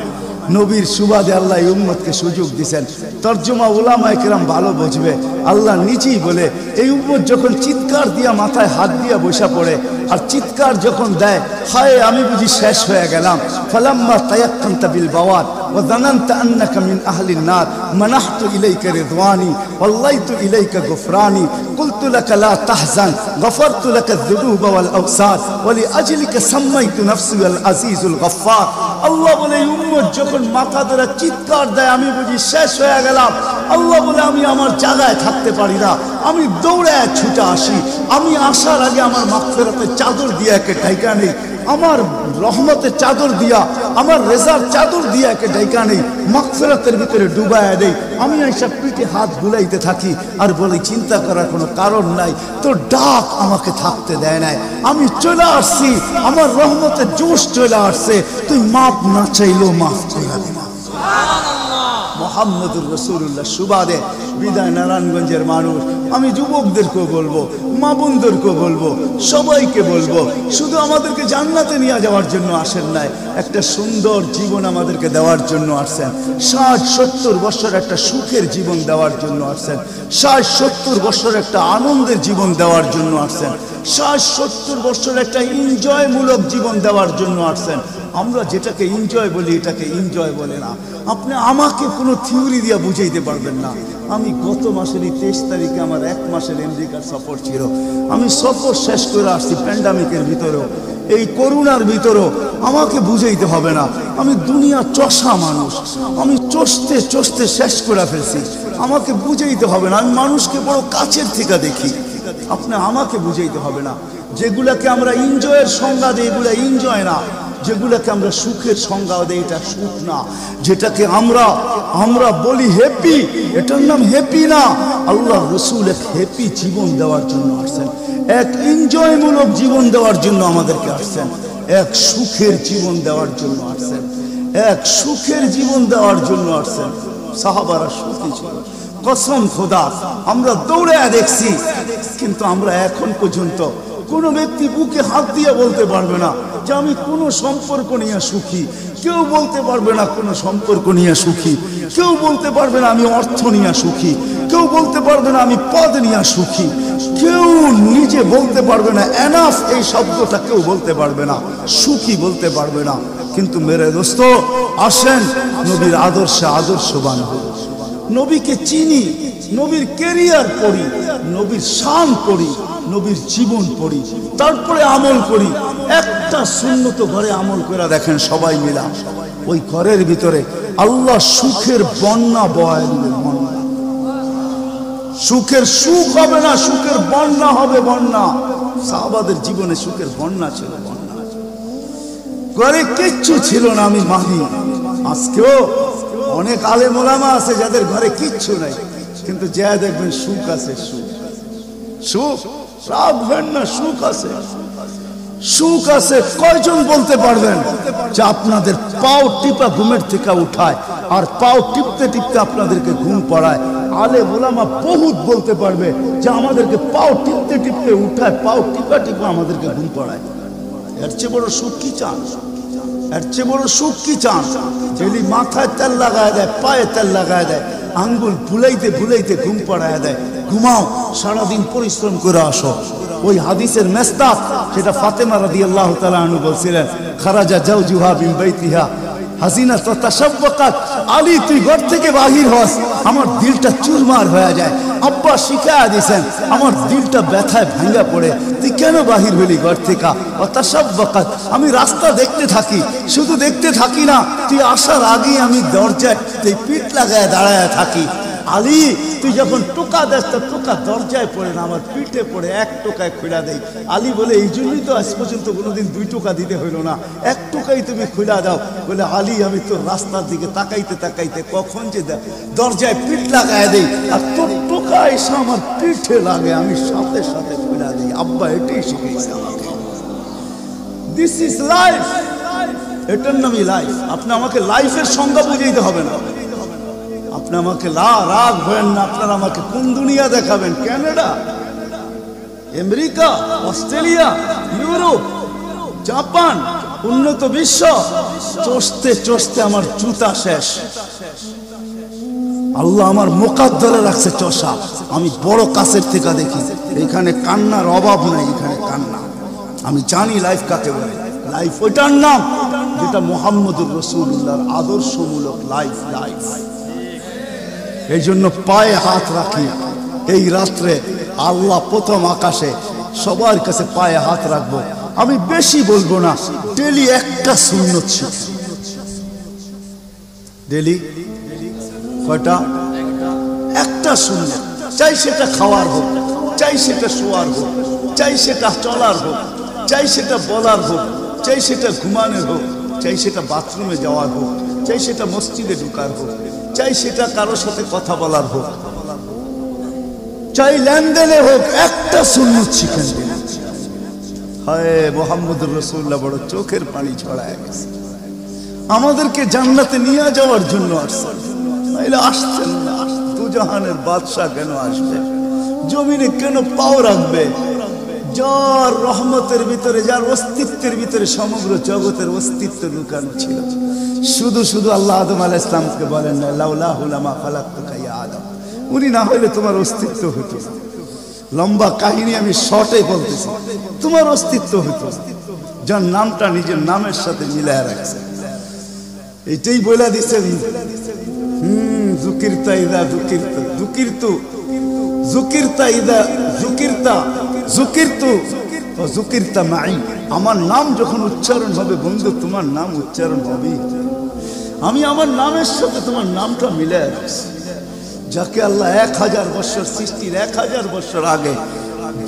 নবীর সুবাদে আল্লাহ এই উম্মতকে সুযোগ দিয়েছেন। তরজমা উলামায়ে কেরাম ভালো বুঝবে। আল্লাহ নিজেই বলে, এই উম্মত যখন চিৎকার দিয়া মাথায় হাত দিয়া বসা পড়ে, আর চিৎকার যখন দেয়, হায় আমি বুঝি শেষ হয়ে গেলাম, ফালাম্মা তায়াক্কানতা বিল বাওয়াত, وظننت أنك من أهل النار منحت إليك رضواني والليت إليك غفراني قلت لك لا تحزن غفرت لك الذنوب والأوسار ولأجلك سميت نفسي العزيز الغفار আল্লাহ বলে উম্মত যখন মাথা ধরে চিৎকার দেয় আমি বুঝি শেষ হয়ে গেলাম। আল্লাহ বলে আমি আমার জায়গায় থাকতে পারি না, আমি দৌড়ে ছুটে আসি। আমি আসার আগে আমার মাগফিরাতের চাদর দিয়ে একে ঢাকা নেই, আমার রহমতের চাদর দিয়া, আমার রেজার চাদর দিয়া একে ঢাকা নেই, মাগফিরাতের ভিতরে ডুবায়া দেই। আমি এইসব পিঠে হাত বুলাইতে থাকি আর বলি চিন্তা করার কোনো কারণ নাই, তোর ডাক আমাকে থাকতে দেয় নাই। আমি চলে আসছি, আমার রহমতের জোশ চলে আসছে, তুই মাপ না চাইলেও মাফ করে দিবা। মোহাম্মদুর রাসূলুল্লাহ সুবাদে বিদায় নারায়ণগঞ্জের মানুষ, আমি যুবকদেরকেও বলবো, মা বোনদেরকেও বলবো, সবাইকে বলবো, শুধু আমাদেরকে জান্নাতে নিয়ে যাওয়ার জন্য আসেন নাই, একটা সুন্দর জীবন আমাদেরকে দেওয়ার জন্য আসছেন। 60-70 বছর একটা সুখের জীবন দেওয়ার জন্য আসছেন, 60-70 বছর একটা আনন্দের জীবন দেওয়ার জন্য আসছেন, 60-70 বছর একটা এনজয়মূলক জীবন দেওয়ার জন্য আসছেন। আমরা যেটাকে এনজয় বলি এটাকে এনজয় বলে না। আপনি আমাকে কোনো থিওরি দিয়ে বুঝাইতে পারবেন না। আমি গত মাসের 23 তারিখে আমার 1 মাসের আমেরিকার সফর ছিল। আমি সফর শেষ করে আসছি প্যান্ডামিকের ভিতরেও, এই করোনার ভিতরেও। আমাকে বুঝাইতে হবে না, আমি দুনিয়া চষা মানুষ, আমি চষতে চষতে শেষ করে ফেলছি। আমাকে বুঝাইতে হবে না, আমি মানুষকে বড় কাছের থেকে দেখি। আপনি আমাকে বুঝাইতে হবে না। যেগুলাকে আমরা এনজয়ের সংজ্ঞা দিই এগুলা এনজয় না, যেগুলাকে আমরা সুখের সংজ্ঞা দেই এটা সুখ না। যেটাকে আমরা বলি হ্যাপি, এটার নাম হ্যাপি না। আল্লাহ রাসূল এক হ্যাপি জীবন দেওয়ার জন্য আসছেন, এক এনজয়মূলক জীবন দেওয়ার জন্য আমাদেরকে আসছেন, এক সুখের জীবন দেওয়ার জন্য আসছেন, এক সুখের জীবন দেওয়ার জন্য আসছেন। সাহাবারা সুখী ছিল, কসম খোদা। আমরা দৌড়ে দেখছি, কিন্তু আমরা এখন পর্যন্ত কোনো ব্যক্তি বুকে হাত দিয়ে বলতে পারবে না যে আমি কোনো সম্পর্ক নিয়ে সুখী। কেউ বলতে পারবে না কোনো সম্পর্ক নিয়ে সুখী, কেউ বলতে পারবে না আমি অর্থ নিয়ে সুখী, কেউ বলতে পারবে না আমি পদ নিয়ে সুখী, কেউ নিজে বলতে পারবে না এনাফ এই শব্দটা কেউ বলতে পারবে না, সুখী বলতে পারবে না। কিন্তু মেরে দোস্ত আসেন নবীর আদর্শে আদর্শবান হই, নবীকে চিনি, নবীর ক্যারিয়ার পড়ি, নবীর শান পড়ি, নবীর জীবন পড়ি, তারপরে আমল করি। একটা সুন্নত ঘরে আমল করে দেখেন সবাই মিলা, ওই ঘরের ভিতরে আল্লাহ সুখের বন্যা বয় দিবেন। বন্যা, সুখের সুখ হবে না, সুখের বন্যা হবে। বন্যা সাহাবাদের জীবনে সুখের বন্যা ছিল, বন্যা। ঘরে কিচ্ছু ছিল না আমি মানি। আজকেও অনেক আলেম ওলামা আছে যাদের ঘরে কিচ্ছু নাই, কিন্তু যা দেখবেন সুখ আছে। সুখ সুখ রাখবেন না, সুখ আছে, সুখ আছে। কয়জন বলতে পারবেন যে আপনাদের পাও টিপা ঘুমের থেকে উঠায় আর পাও টিপতে টিপতে আপনাদেরকে ঘুম পড়ায়? আলেম ওলামা বহুত বলতে পারবে যে আমাদেরকে পাও টিপতে টিপতে উঠায়, পাও টিপা টিপা আমাদেরকে ঘুম পড়ায়। এর চেয়ে বড় সুখ কি চান? এর চেয়ে বড় সুখ কি চান? যেলি মাথায় তেল লাগায় দেয়, পায়ে তেল লাগায় দেয়, আঙ্গুল ভুলাইতে ভুলাইতে ঘুম পড়ায় দেয়। ঘুমাও, সারাদিন পরিশ্রম করে আসো। ওই হাদিসের মেস্তাক যেটা ফাতেমা রাদিয়াল্লাহু তাআলা আনহা বলছিলেন, খারাজা জাওজুহা মিন বাইতিহা হাসিনা তাতাশাব্বাকাত। আলী তুই ঘর থেকে বাহির হস, আমার দিলটা চুরমার হয়ে যায়। আব্বা শিখায়া দিয়েছেন, আমার দিলটা ব্যথায় ভাঙা পড়ে। তুই কেন বাহির হলি ঘর থেকে? তাতাশাব্বাকাত, আমি রাস্তা দেখতে থাকি, শুধু দেখতে থাকি না, তুই আসার আগেই আমি দরজায় পিঠ লাগায় দাঁড়ায় থাকি। আলী তুই যখন টোকা দেস তো টোকা দরজায় পড়ে না, আমার পিঠে পড়ে, 1 টোকায় খুলা দেই। আলী বলে এই জন্যই তো আজ পর্যন্ত কোনোদিন 2 টোকা দিতে হইল না, 1 টোকাই তুমি খুলা দাও। বলে আলী আমি তোর রাস্তার দিকে তাকাইতে তাকাইতে কখন যে দরজায় পিঠ লাগায় দেই, আর তোর টোকা এসে আমার পিঠে লাগে, আমি সাথে সাথে খুলা দিই। আব্বা এটাই শিখেছে আমাকে। দিস ইজ লাইফ, এটার নামই লাইফ। আপনি আমাকে লাইফের সংজ্ঞা বুঝাইতে হবে না, আপনি আমাকে রাগ হবেন না। আপনারা আমাকে কোন দুনিয়া দেখাবেন? Canada, America, Australia, Europe, Japan, উন্নত বিশ্ব। চষতে চষতে আমার জুতা শেষ। আল্লাহ আমার মোকাদ্দরে রাখছে চষা। আমি বড় কাছের থেকে দেখি, এখানে কান্নার অভাব নাই, এখানে কান্না। আমি জানি লাইফ কাকে বলে। লাইফ ওইটার নাম যেটা মুহাম্মদুর রাসূলুল্লাহর আদর্শমূলক লাইফ। এই জন্য পায়ে হাত রাখি এই রাত্রে। আল্লাহ প্রথম আকাশে সবার কাছে পায়ে হাত রাখবো। আমি বেশি বলবো না, ডেলি একটা সুন্নত শিখ। ডেলি কয়টা? একটা সুন্নত। চাই সেটা খাওয়ার হোক, চাই সেটা শোয়ার হোক, চাই সেটা চলার হোক, চাই সেটা বলার হোক, চাই সেটা ঘুমানোর হোক, চাই সেটা বাথরুমে যাওয়ার হোক, চাই সেটা মসজিদে ঢুকার হোক, চাই সেটা কারোর সাথে কথা বলার হোক, চাই লেনদেনে হোক, একটা সুন্নত শিখেন। হায় মুহাম্মদুর রাসূলুল্লাহ বড় চোখের পানি ছড়ায় গেছে। আমাদেরকে জান্নাতে নিয়ে যাওয়ার জন্য আসছেন, নাইলে আসছেন না। দুজাহানের বাদশা কেন আসবে? জমিনে কেন পাও রাখবে? যার রহমতের ভিতরে, যার অস্তিত্বের ভিতরে সমগ্র জগতের অস্তিত্ব লুকানো ছিল। শুধু শুধু আল্লাহ আদম আলাইহিস সালামকে বলেন না লাউলাহু লামা খালাকতুকা ইয়া আদম, উনি না হলে তোমার অস্তিত্ব হতো না। লম্বা কাহিনী আমি শর্টে বলতেছি, তোমার অস্তিত্ব হতো না। যার নামটা নিজের নামের সাথে মিলায় রাখছে, এটাই বলে দিচ্ছেন। যুকিরতা ইদা যুকিরতু, যুকিরতু যুকিরতা ইদা যুকিরতা যুকিরতু ওয়া যুকিরতা মাই। আমার নাম যখন উচ্চারণ হবে বন্ধু, তোমার নাম উচ্চারণ হবে। আমি আমার নামের সাথে তোমার নামটা মিলায় রাখছি। যাকে আল্লাহ 1000 বছর সৃষ্টির 1000 বছর আগে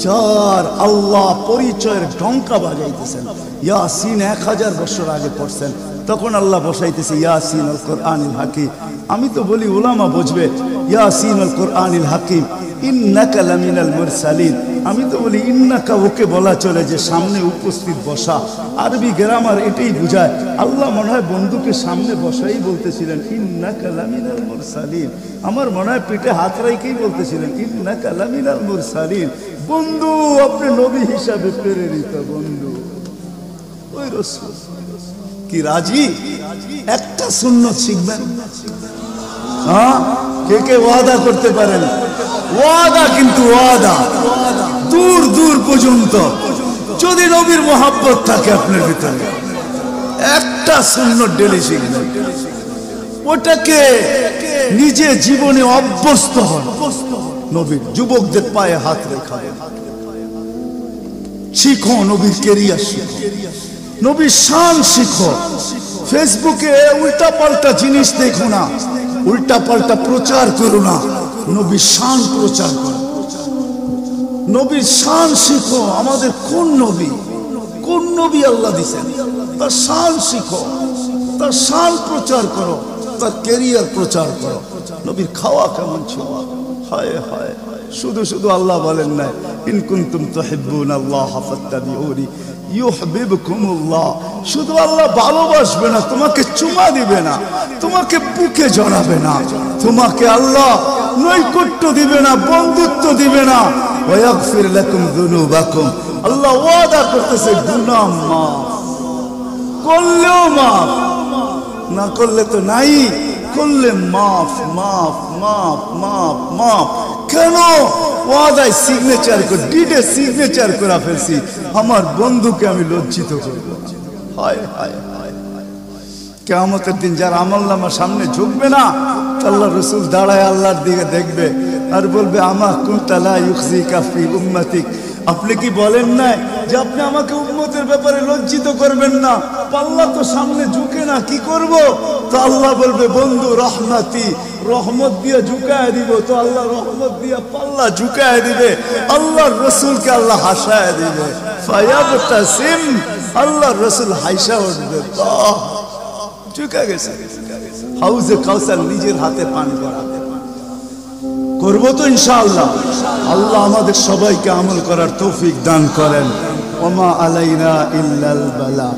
যার আল্লাহ পরিচয়ের ডঙ্কা বাজাইতেছেন, ইয়াসিন 1000 বছর আগে পড়ছেন, তখন আল্লাহ বসাইতেছে ইয়াসিন আল কোরআনিল হাকিম। আমি তো বলি উলামা বুঝবে, ইয়াসিন আল কোরআনিল হাকিম ইন্নাকা লামিনাল মুরসালিন। আমি তো বলি ইন্নাকা ওকে বলা চলে যে সামনে উপস্থিত বসা। আরবি গ্রামার এটাই বুঝায়। আল্লাহ মনে হয় বন্ধুকে সামনে বসাই বলতেছিলেন ইন্নাকা লামিনাল মুরসালিন। আমার মনে হয় পেটে হাত রাইকেই বলতেছিলেন ইন্নাকা লামিনাল মুরসালিন। বন্ধু আপনি নবী হিসাবে প্রেরিত বন্ধু। ওই রাসূল কি রাজি? একটা সুন্নত শিখবেন। হ্যাঁ, কে কে ওয়াদা করতে পারেন? ওয়াদা, কিন্তু ওয়াদা দূর দূর পর্যন্ত। যদি নবীর মোহাব্বত থাকে আপনার ভিতরে, একটা সুন্নত ডেলি শিখবেন। ওটাকে নিজে জীবনে অভ্যস্ত হন। নবীর যুবকদের পায়ে হাত রেখা শিখো, নবীর কেরিয়ার শিখো, নবীর শান শিখো। ফেসবুকে উল্টা পাল্টা জিনিস দেখো না, উল্টা পাল্টা প্রচার করো না, নবীর শান প্রচার করো। নবীর শান শিখো। আমাদের কোন নবী, কোন নবী আল্লাহ দিয়েছেন, তার শান শিখো, তার শান প্রচার করো, তার ক্যারিয়ার প্রচার করো। নবীর খাওয়া কেমন ছিল? হায় হায়, শুধু শুধু আল্লাহ বলেন না ইন কুনতুম তুহিব্বুনাল্লাহ ফাত্তাবিউনি ইউহিব্বুকুমুল্লাহ। শুধু আল্লাহ ভালোবাসবে না, তোমাকে চুমা দিবে না, তোমাকে বুকে জড়াবে না, তোমাকে আল্লাহ নৈকট্য দিবে না, বন্ধুত্ব দিবে না। ওয়া ইয়াগফির লাকুম যুনুবাকুম। আল্লাহ ওয়াদা করতেছে গুনাহ মাফ করলেও মাফ, না করলে তো নাই, করলে মাফ মাফ মাফ মাফ মাফ। কেন? ওয়াদায় সিগনেচার করে, ডিডে সিগনেচার করে ফেলছি, আমার বন্ধুকে আমি লজ্জিত করব। হায় হায় হায়, কিয়ামতের দিন যার আমলনামার সামনে ঝুঁকবে না, আল্লাহ রাসূল দাঁড়ায় আল্লাহর দিকে দেখবে আর বলবে আমা কুনতা লা ইউখজিকা ফি উম্মতিক। আপনি কি বলেন না যে আপনি আমাকে উম্মতের ব্যাপারে লজ্জিত করবেন না? পাল্লা তো সামনে ঝুঁকে না, কি করব? তো আল্লাহ বলবে বন্ধু রহমতি, রহমত দিয়ে ঝুঁকায় দিব। তো আল্লাহ রহমত দিয়ে পাল্লা ঝুঁকায় দিবে, আল্লাহর রাসূলকে আল্লাহ হাসায় দিবে। ফায়াবতাসিম, আল্লাহর রাসূল হাসা উঠবে, বাহ ঝুঁকে গেছে। হাউজে কাউসার নিজের হাতে পান করাবে। করবো তো ইনশাআল্লাহ। আল্লাহ আমাদের সবাইকে আমল করার তৌফিক দান করেন। ওমা আলাইনা ইল্লাল বালা।